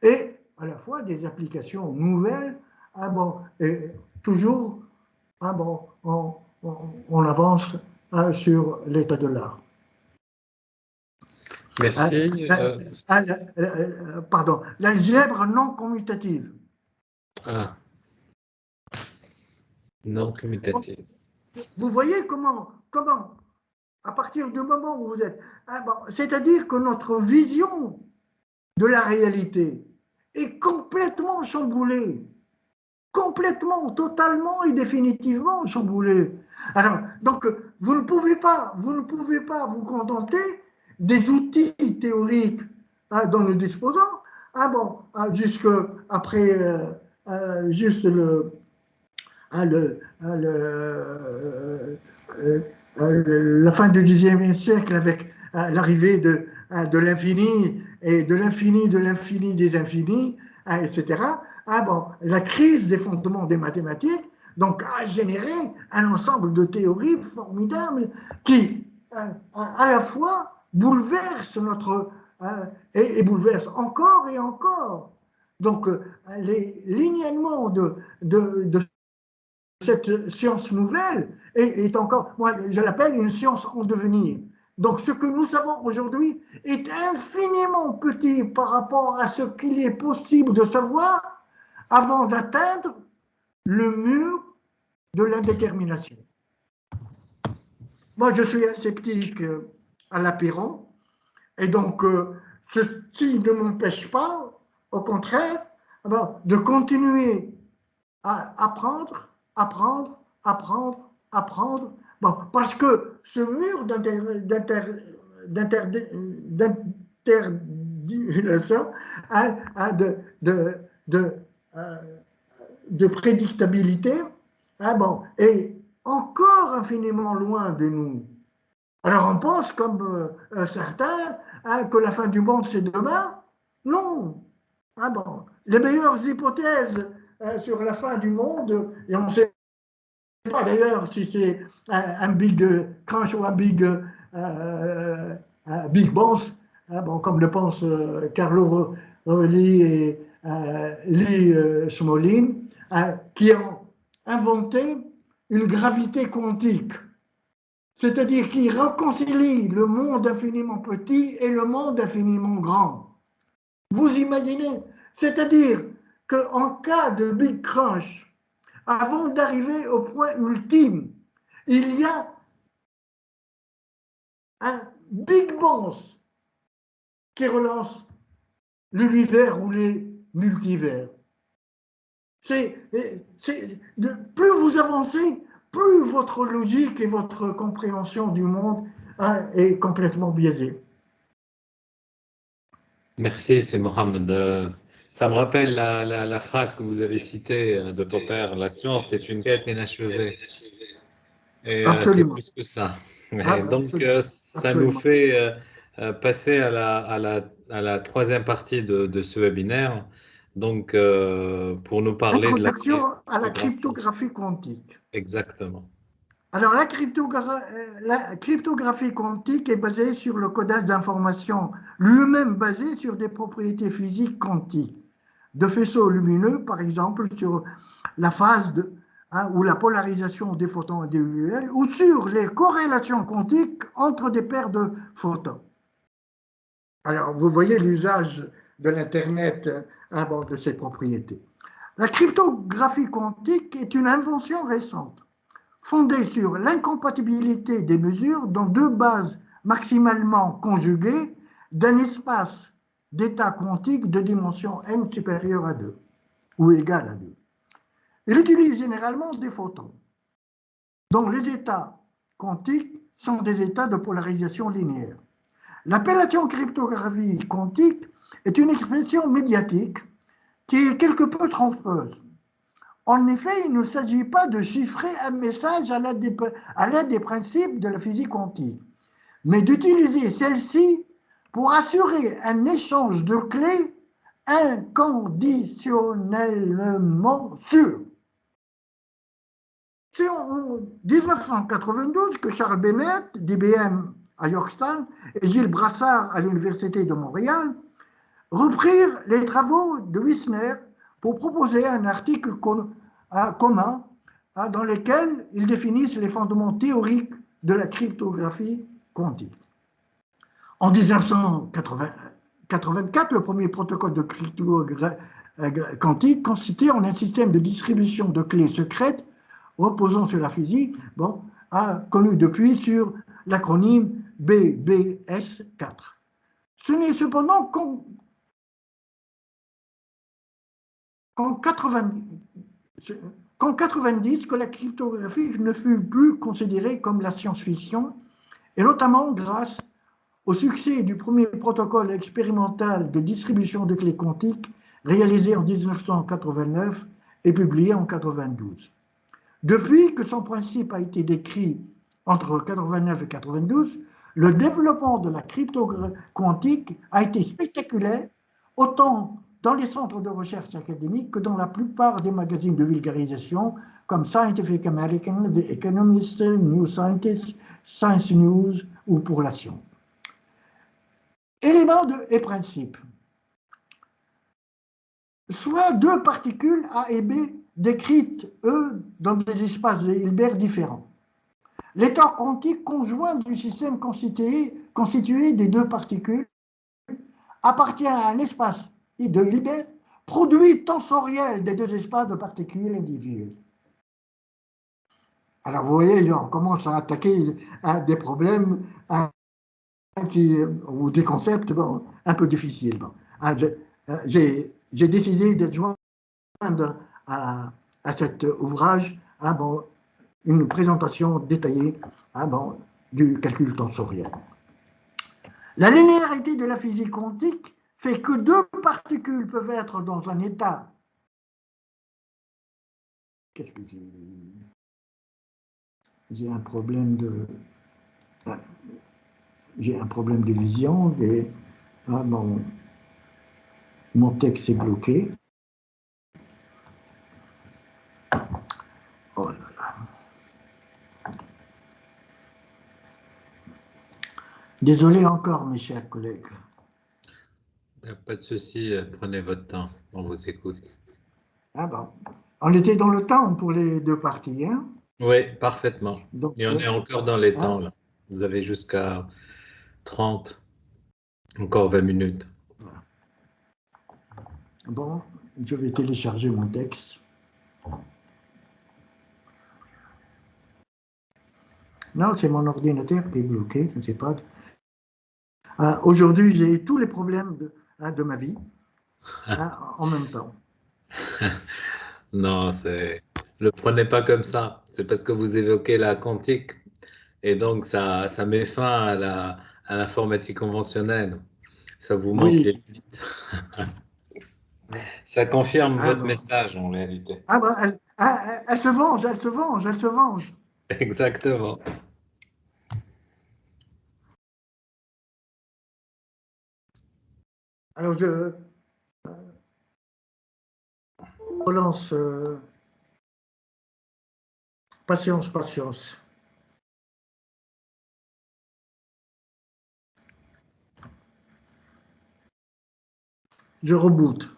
et à la fois des applications nouvelles. Bon, et toujours bon, on avance sur l'état de l'art. Merci. Pardon, l'algèbre non commutative. Ah, non commutative. Vous voyez comment, à partir du moment où vous êtes, bon, c'est-à-dire que notre vision de la réalité est complètement chamboulée, complètement, totalement et définitivement chamboulée. Alors, donc, vous ne pouvez pas vous contenter des outils théoriques dont nous disposons, bon, jusque après, juste la fin du Xe siècle avec l'arrivée de l'infini et de l'infini des infinis, etc. Bon, la crise des fondements des mathématiques donc a généré un ensemble de théories formidables qui à la fois bouleversent notre et bouleversent encore et encore. Donc les lignéaments de cette science nouvelle est encore, moi je l'appelle une science en devenir. Donc ce que nous savons aujourd'hui est infiniment petit par rapport à ce qu'il est possible de savoir avant d'atteindre le mur de l'indétermination. Moi je suis un sceptique à l'apéron, et donc ceci ne m'empêche pas, au contraire, de continuer à apprendre, bon, parce que ce mur d'interdimulation, de prédictabilité, bon, est encore infiniment loin de nous. Alors on pense, comme certains, que la fin du monde c'est demain. Non. Bon, les meilleures hypothèses sur la fin du monde, et on ne sait pas d'ailleurs si c'est un big crunch ou un big bang, bon, comme le pensent Carlo Rovelli et Lee Smolin, qui ont inventé une gravité quantique, c'est-à-dire qui réconcilie le monde infiniment petit et le monde infiniment grand. Vous imaginez, c'est-à-dire qu'en cas de Big Crunch, avant d'arriver au point ultime, il y a un Big Bang qui relance l'univers ou les multivers. Plus vous avancez, plus votre logique et votre compréhension du monde est complètement biaisée. Merci, c'est Mohamed. Ça me rappelle la phrase que vous avez citée de Popper, la science est une quête inachevée. Et c'est plus que ça. Donc, ça nous fait passer à la troisième partie de ce webinaire. Donc, pour nous parler de la cryptographie quantique. Exactement. Alors, la cryptographie quantique est basée sur le codage d'informations, lui-même basé sur des propriétés physiques quantiques, de faisceaux lumineux, par exemple, sur la phase ou la polarisation des photons individuels, ou sur les corrélations quantiques entre des paires de photons. Alors, vous voyez l'usage de l'Internet de ces propriétés. La cryptographie quantique est une invention récente, fondée sur l'incompatibilité des mesures dans deux bases maximalement conjuguées d'un espace d'état quantique de dimension m supérieure à 2 ou égale à 2. Il utilise généralement des photons, dont les états quantiques sont des états de polarisation linéaire. L'appellation cryptographie quantique est une expression médiatique qui est quelque peu trompeuse. En effet, il ne s'agit pas de chiffrer un message à l'aide des principes de la physique quantique, mais d'utiliser celle-ci pour assurer un échange de clés inconditionnellement sûr. C'est en 1992 que Charles Bennett, d'IBM à Yorktown, et Gilles Brassard à l'Université de Montréal reprirent les travaux de Wissner pour proposer un article commun dans lequel ils définissent les fondements théoriques de la cryptographie quantique. En 1984, le premier protocole de cryptographie quantique consistait en un système de distribution de clés secrètes reposant sur la physique, connu depuis sur l'acronyme BBS4. Ce n'est cependant qu'en 90 que la cryptographie ne fut plus considérée comme la science-fiction, et notamment grâce au succès du premier protocole expérimental de distribution de clés quantiques réalisé en 1989 et publié en 1992. Depuis que son principe a été décrit entre 1989 et 1992, le développement de la cryptographie quantique a été spectaculaire, autant dans les centres de recherche académiques que dans la plupart des magazines de vulgarisation comme Scientific American, The Economist, New Scientist, Science News ou pour la science. Éléments et principes. Soit deux particules A et B décrites, eux, dans des espaces de Hilbert différents. L'état quantique conjoint du système constitué des deux particules appartient à un espace de Hilbert, produit tensoriel des deux espaces de particules individuelles. Alors vous voyez, on commence à attaquer des problèmes ou des concepts un peu difficiles. J'ai décidé de joindre à cet ouvrage une présentation détaillée du calcul tensoriel. La linéarité de la physique quantique fait que deux particules peuvent être dans un état. Qu'est-ce que j'ai un problème de. J'ai un problème de vision et mon texte est bloqué. Oh là là. Désolé encore, mes chers collègues. Pas de souci, prenez votre temps, on vous écoute. On était dans le temps pour les deux parties, hein? Oui, parfaitement. Donc, et on est encore dans les temps, là. Vous avez jusqu'à 30, encore 20 minutes. Bon, je vais télécharger mon texte. Non, c'est mon ordinateur qui est bloqué, je ne sais pas. Aujourd'hui, j'ai tous les problèmes de ma vie en même temps. Non, le prenez pas comme ça. C'est parce que vous évoquez la quantique et donc ça met fin à l'informatique conventionnelle. Ça vous manque les limites. Ça confirme votre message en réalité. Elle se venge, elle se venge, elle se venge. Exactement. Alors je relance. Patience, patience. Je reboot.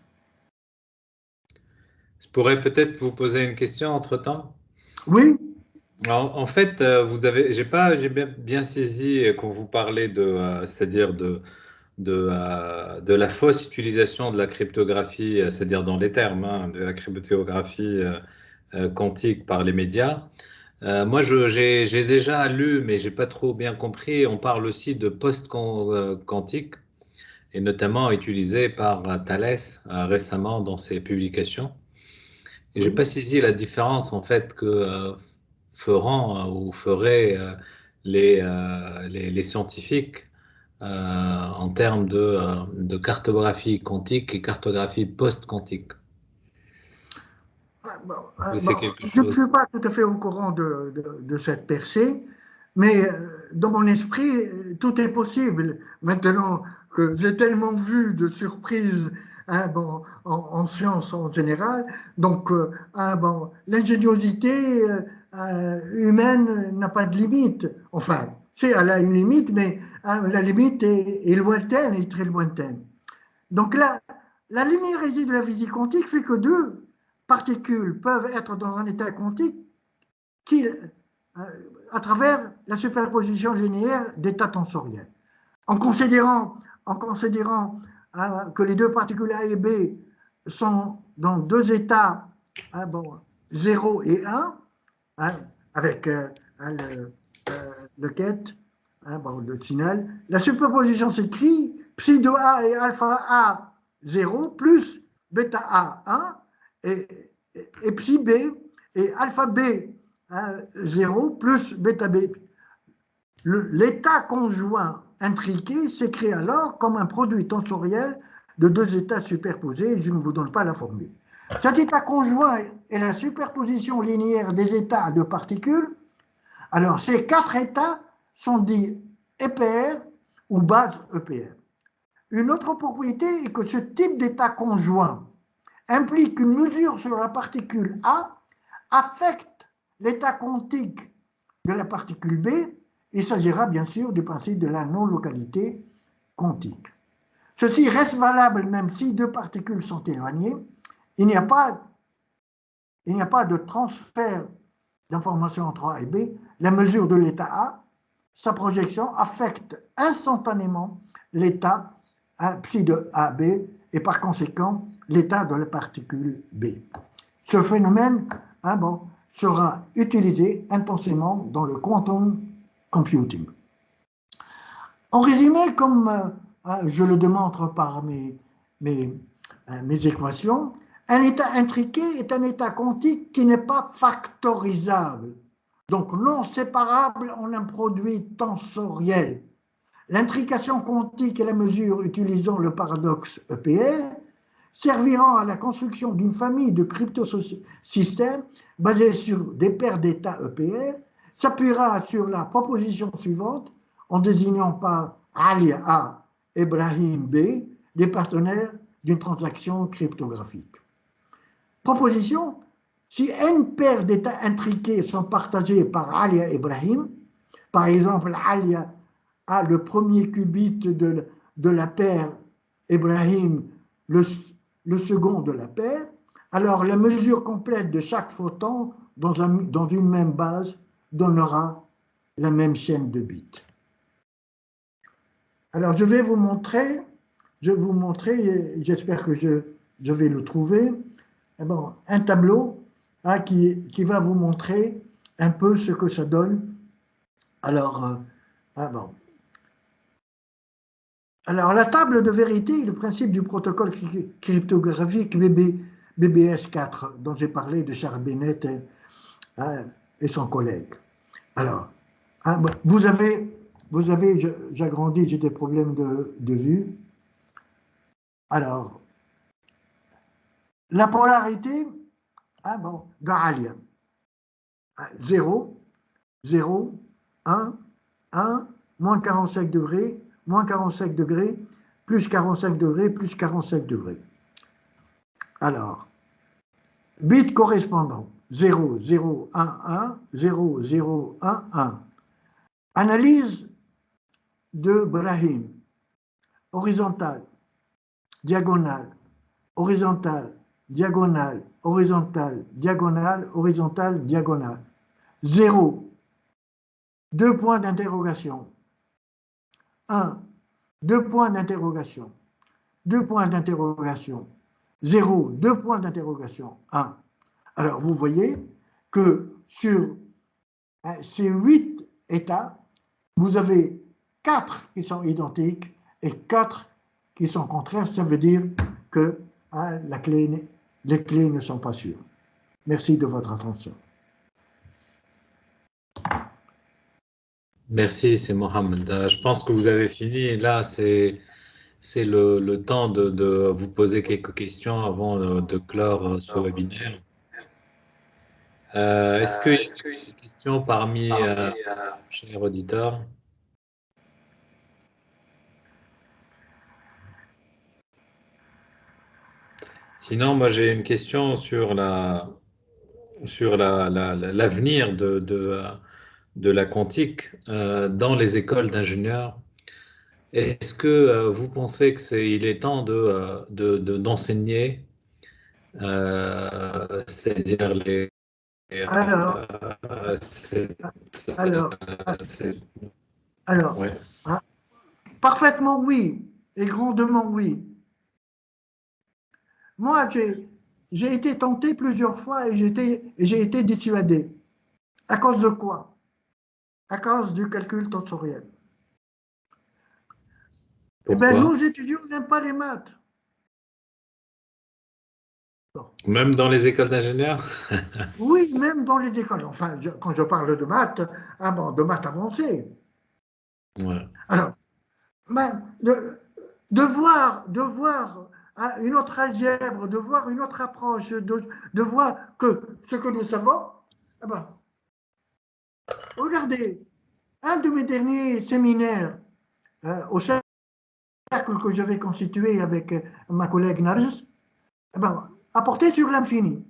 Je pourrais peut-être vous poser une question entre-temps? Oui, En fait, j'ai bien saisi quand vous parlez c'est-à-dire de la fausse utilisation de la cryptographie, c'est-à-dire dans les termes, hein, de la cryptographie quantique par les médias. Moi, j'ai déjà lu, mais j'ai pas trop bien compris. On parle aussi de post-quantique, et notamment utilisé par Thales récemment dans ses publications. Et j'ai oui. pas saisi la différence en fait que feront ou feraient les scientifiques en termes de cartographie quantique et cartographie post-quantique. Ah, bon, Ou c'est bon, quelque je ne suis chose. pas tout à fait au courant de cette percée, mais dans mon esprit, tout est possible. Maintenant que j'ai tellement vu de surprises, hein, bon, en sciences en général, donc hein, bon, l'ingéniosité humaine n'a pas de limite. Enfin, c'est elle a une limite, mais hein, la limite est lointaine et très lointaine. Donc là, la linéarité de la physique quantique fait que deux particules peuvent être dans un état quantique qui, à travers la superposition linéaire d'états tensoriels. En considérant que les deux particules A et B sont dans deux états, bon, 0 et 1, hein, avec le quête, bon, le signal, la superposition s'écrit psi de A et alpha A 0 plus bêta A 1 et psi B et alpha B 0 plus bêta B. L'état conjoint intriqué s'écrit alors comme un produit tensoriel de deux états superposés. Je ne vous donne pas la formule. Cet état conjoint est la superposition linéaire des états de particules. Alors, ces quatre états sont dits EPR ou base EPR. Une autre propriété est que ce type d'état conjoint implique qu'une mesure sur la particule A affecte l'état quantique de la particule B. Il s'agira bien sûr du principe de la non-localité quantique. Ceci reste valable même si deux particules sont éloignées. Il n'y a pas de transfert d'informations entre A et B. La mesure de l'état A, sa projection affecte instantanément l'état psi de AB et par conséquent l'état de la particule B. Ce phénomène bon, sera utilisé intensément dans le quantum computing. En résumé, comme je le démontre par mes équations, un état intriqué est un état quantique qui n'est pas factorisable, donc non séparable en un produit tensoriel. L'intrication quantique et la mesure utilisant le paradoxe EPR serviront à la construction d'une famille de cryptosystèmes basés sur des paires d'états EPR, s'appuiera sur la proposition suivante en désignant par Ali A et Ibrahim B les partenaires d'une transaction cryptographique. Proposition, si n paires d'états intriqués sont partagés par Ali et Ibrahim, par exemple Ali a le premier qubit de la paire, Ibrahim le second de la paire, alors la mesure complète de chaque photon dans une même base donnera la même chaîne de bits. Alors je vais vous montrer, j'espère que je vais le trouver, bon, un tableau qui va vous montrer un peu ce que ça donne. Alors, bon. Alors, la table de vérité est le principe du protocole cryptographique BBS4 dont j'ai parlé de Charles Bennett et son collègue. Alors, vous avez j'agrandis, j'ai des problèmes de vue. Alors, la polarité bon, Gaussian. 0, 0, 1, 1, moins 45 degrés, moins 45 degrés, plus 45 degrés, plus 45 degrés. Alors, bits correspondants 0, 0, 1, 1, 0, 0, 1, 1. Analyse de Brahim. Horizontale, diagonale, horizontale, diagonale, horizontale, diagonale, horizontale, diagonale. 0, 2 points d'interrogation. 1, 2 points d'interrogation. 2 points d'interrogation. 0, 2 points d'interrogation. 1. Alors, vous voyez que sur ces 8 états, vous avez 4 qui sont identiques et 4 qui sont contraires. Ça veut dire que les clés ne sont pas sûres. Merci de votre attention. Merci, c'est Mohamed. Je pense que vous avez fini. Et là, c'est le temps de vous poser quelques questions avant de clore ce webinaire. Est-ce qu'il y a des questions parmi chers auditeurs? Sinon, moi, j'ai une question sur l'avenir de la quantique dans les écoles d'ingénieurs. Est-ce que vous pensez que il est temps d'enseigner, c'est-à-dire Alors, cette- alors, cette- alors, ouais. hein, parfaitement oui, et grandement oui. Moi, j'ai été tenté plusieurs fois et j'ai été dissuadé. À cause de quoi? À cause du calcul tensoriel. Eh bien, Pourquoi? nos étudiants n'aiment pas les maths. Bon. Même dans les écoles d'ingénieurs? Oui, même dans les écoles. Enfin, quand je parle de maths, de maths avancées. Ouais. Alors, ben, de voir une autre algèbre, de voir une autre approche, de voir que ce que nous savons, eh ben, regardez, un de mes derniers séminaires au cercle que j'avais constitué avec ma collègue Narges, eh ben, a porté sur l'infini.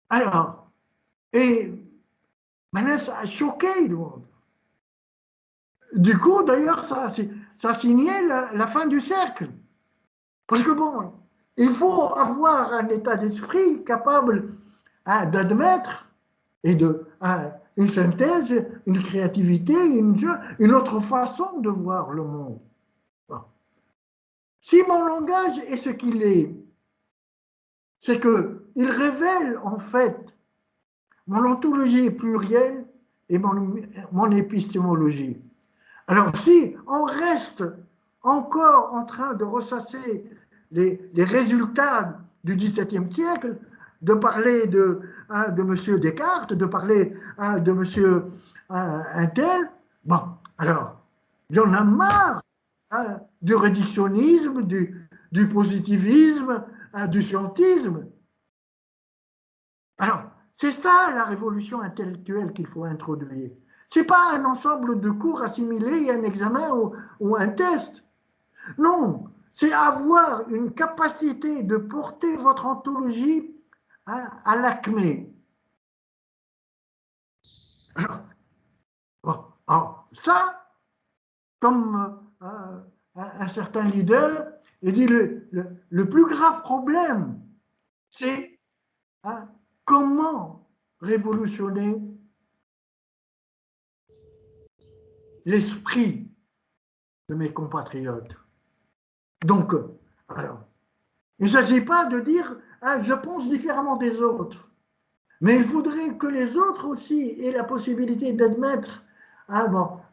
Alors, et maintenant, ça a choqué le monde. Du coup, d'ailleurs, ça signait la fin du cercle. Parce que bon, il faut avoir un état d'esprit capable d'admettre et une synthèse, une créativité, une autre façon de voir le monde. Bon. Si mon langage est ce qu'il est, c'est qu'il révèle en fait mon ontologie plurielle et mon épistémologie. Alors si on reste encore en train de ressasser les résultats du XVIIe siècle, de parler de M. Descartes, de parler de M. Intel, bon, alors, il y en a marre du réductionnisme, du positivisme, du scientisme. Alors, c'est ça la révolution intellectuelle qu'il faut introduire. Ce n'est pas un ensemble de cours assimilés, un examen ou un test. Non, c'est avoir une capacité de porter votre ontologie à l'acmé. Alors, ça, comme un certain leader, il dit le plus grave problème, c'est comment révolutionner l'esprit de mes compatriotes. Donc, alors, il ne s'agit pas de dire je pense différemment des autres, mais il faudrait que les autres aussi aient la possibilité d'admettre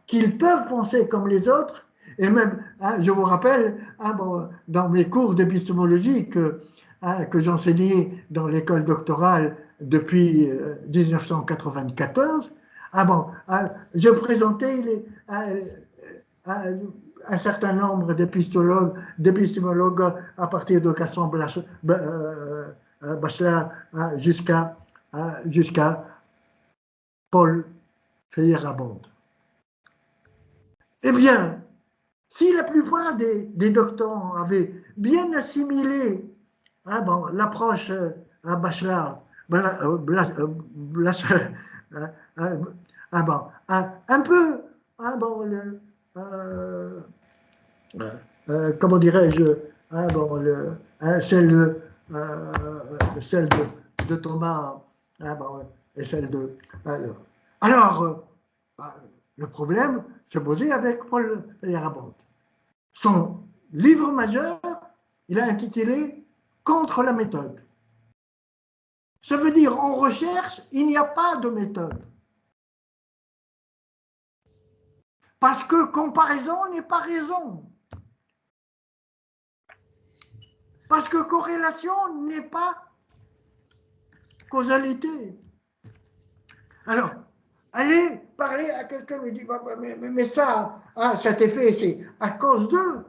qu'ils peuvent penser comme les autres. Et même, je vous rappelle, dans mes cours d'épistémologie que j'enseignais dans l'école doctorale depuis 1994, je présentais un certain nombre d'épistémologues à partir de Gaston Bachelard jusqu'à Paul Feyerabend. Eh bien, si la plupart des doctorants avaient bien assimilé l'approche Bachelard, un peu comment dirais-je, celle de Thomas et celle de... Alors, le problème se posait avec Paul Feyerabend. Son livre majeur, il a intitulé « Contre la méthode ». Ça veut dire, en recherche, il n'y a pas de méthode. Parce que comparaison n'est pas raison. Parce que corrélation n'est pas causalité. Alors, allez parler à quelqu'un qui dit, mais ça, cet effet, c'est à cause d'eux.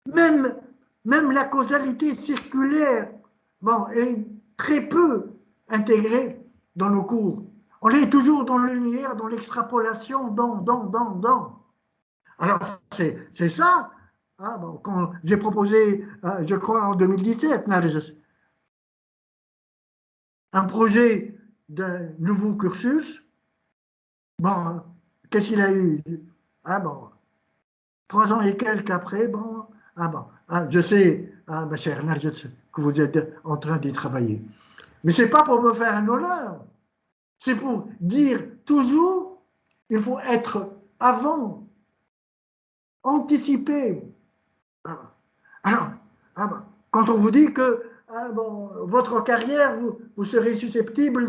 Même la causalité circulaire, bon, est très peu intégrée dans nos cours. On est toujours dans le linéaire, dans l'extrapolation, dans. Alors, c'est ça. Bon, quand j'ai proposé, je crois en 2017, un projet d'un nouveau cursus, bon, qu'est-ce qu'il a eu? Bon, 3 ans et quelques après, bon, je sais, ma chère Narjat, que vous êtes en train d'y travailler. Mais ce n'est pas pour me faire un honneur, c'est pour dire toujours, il faut être avant, anticiper. Alors, quand on vous dit que votre carrière, vous serez susceptible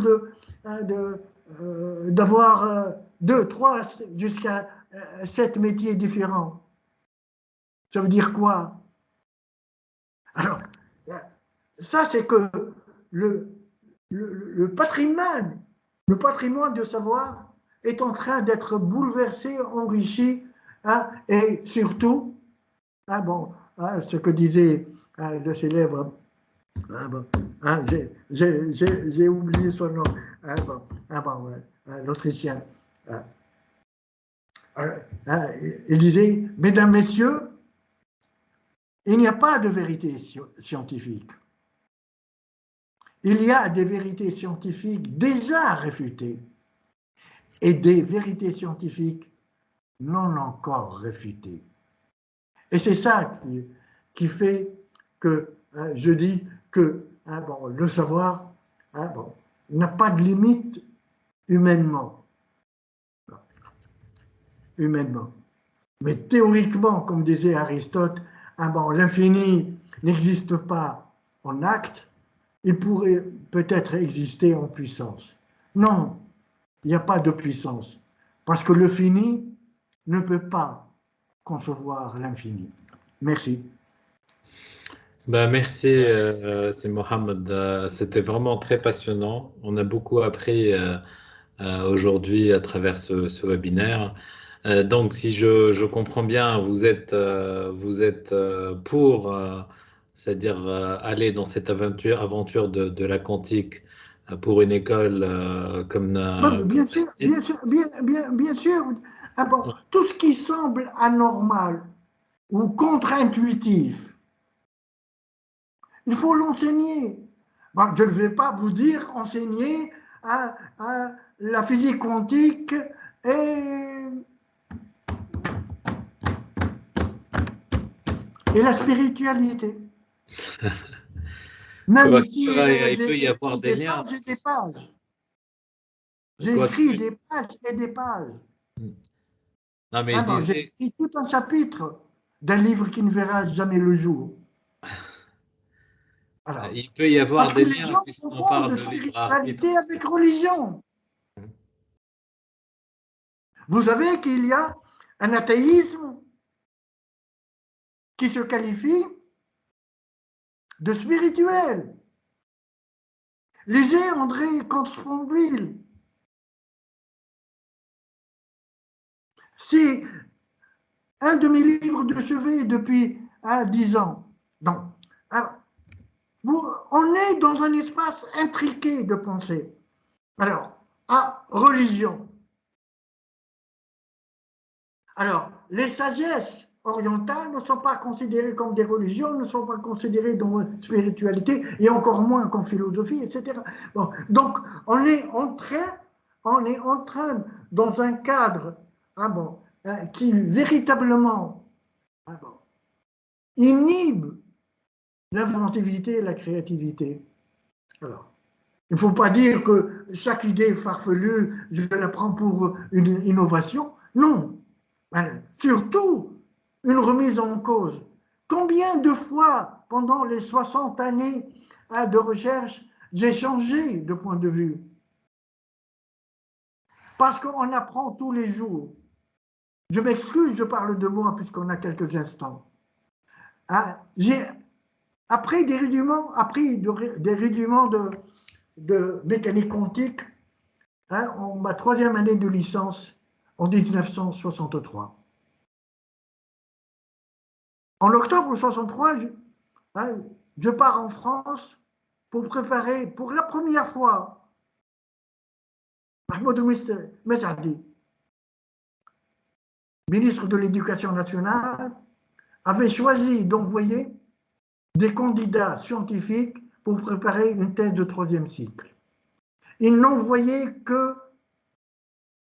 d'avoir 2, 3, jusqu'à 7 métiers différents, ça veut dire quoi? Alors, ça c'est que le patrimoine de savoir est en train d'être bouleversé, enrichi, et surtout, ce que disait le célèbre, j'ai oublié son nom, l'Autrichien. Il disait, mesdames, messieurs, il n'y a pas de vérité scientifique. Il y a des vérités scientifiques déjà réfutées et des vérités scientifiques non encore réfutées. Et c'est ça qui fait que je dis que le savoir n'a pas de limite humainement. Mais théoriquement, comme disait Aristote, l'infini n'existe pas en acte, il pourrait peut-être exister en puissance. Non, il n'y a pas de puissance, parce que le fini ne peut pas concevoir l'infini. Merci. Merci, c'est Mohamed. C'était vraiment très passionnant. On a beaucoup appris aujourd'hui à travers ce webinaire. Donc, si je comprends bien, vous êtes pour, c'est-à-dire aller dans cette aventure de la quantique pour une école comme Bien sûr, bien sûr. Tout ce qui semble anormal ou contre-intuitif, il faut l'enseigner. Je ne vais pas vous dire enseigner la physique quantique et la spiritualité. Même si il peut y avoir des liens. J'ai des pages. J'ai écrit des pages et des pages. Non, mais je disais... J'ai écrit tout un chapitre d'un livre qui ne verra jamais le jour. Alors, il peut y avoir des liens puisqu'on parle de spiritualité avec religion. Vous savez qu'il y a un athéisme qui se qualifie de spirituel. Lisez André Comte-Sponville. C'est un de mes livres de chevet depuis 10 ans. Donc, on est dans un espace intriqué de pensée. Alors, religion. Alors, les sagesses orientales ne sont pas considérées comme des religions, ne sont pas considérées dans la spiritualité, et encore moins qu'en philosophie, etc. Bon, donc, on est en train, dans un cadre qui véritablement inhibe l'inventivité et la créativité. Alors, Il ne faut pas dire que chaque idée farfelue, je la prends pour une innovation. Non. Surtout, une remise en cause. Combien de fois, pendant les 60 années de recherche, j'ai changé de point de vue? Parce qu'on apprend tous les jours. Je m'excuse, je parle de moi puisqu'on a quelques instants. J'ai appris des rudiments, de mécanique quantique en ma 3e année de licence en 1963. En octobre 63, je pars en France pour préparer pour la première fois Mahmoud Mesadi, ministre de l'Éducation nationale, avait choisi d'envoyer des candidats scientifiques pour préparer une thèse de 3e cycle. Il n'envoyait que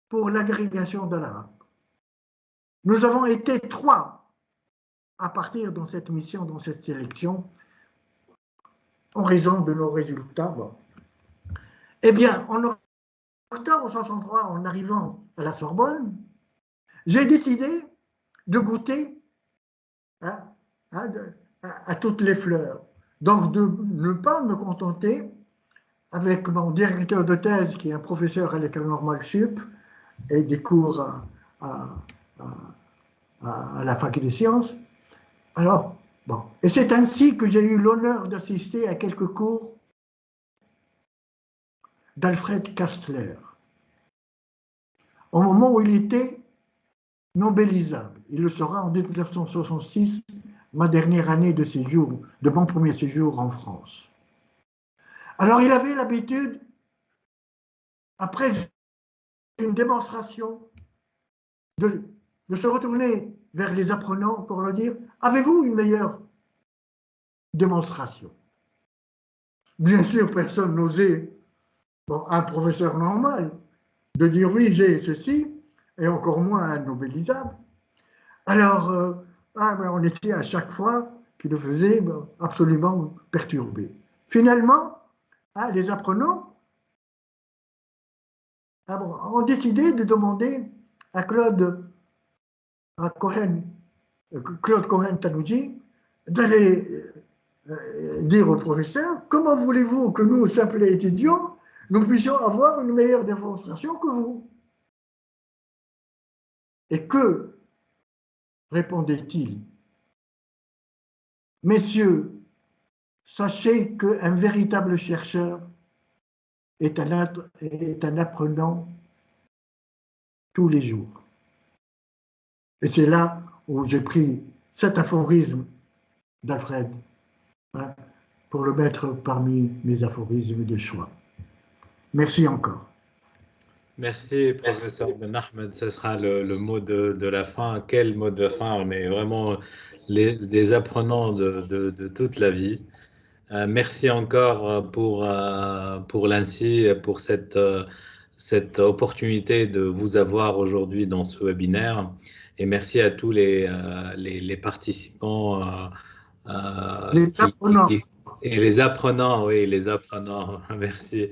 pour l'agrégation de l'arabe. Nous avons été 3 à partir dans cette mission, dans cette sélection, en raison de nos résultats. Bon. Eh bien, en octobre 1963, en arrivant à la Sorbonne, j'ai décidé de goûter à toutes les fleurs. Donc, de ne pas me contenter avec mon directeur de thèse, qui est un professeur à l'école normale sup, et des cours à la fac des sciences. Alors, bon. Et c'est ainsi que j'ai eu l'honneur d'assister à quelques cours d'Alfred Kastler, au moment où il était nobelisable. Il le sera en 1966, ma dernière année de séjour, de mon premier séjour en France. Alors, il avait l'habitude, après une démonstration, de se retourner vers les apprenants pour leur dire « Avez-vous une meilleure démonstration ?» Bien sûr, personne n'osait, un professeur normal, de dire « Oui, j'ai ceci », et encore moins un nobelisable. Alors, on était à chaque fois qui le faisait absolument perturbé. Finalement, les apprenants ont décidé de demander à Claude Cohen-Tanouji d'aller dire au professeur, comment voulez-vous que nous, simples étudiants, nous puissions avoir une meilleure démonstration que vous? Et que répondait-il? Messieurs, sachez qu'un véritable chercheur est un apprenant tous les jours. Et c'est là où j'ai pris cet aphorisme d'Alfred pour le mettre parmi mes aphorismes de choix. Merci encore. Merci, professeur Ben Ahmed. Ce sera le mot de la fin. Quel mot de fin? On est vraiment des apprenants de toute la vie. Merci encore pour l'ANSSI, pour cette opportunité de vous avoir aujourd'hui dans ce webinaire. Et merci à tous les participants Les apprenants. et les apprenants, oui, les apprenants. Merci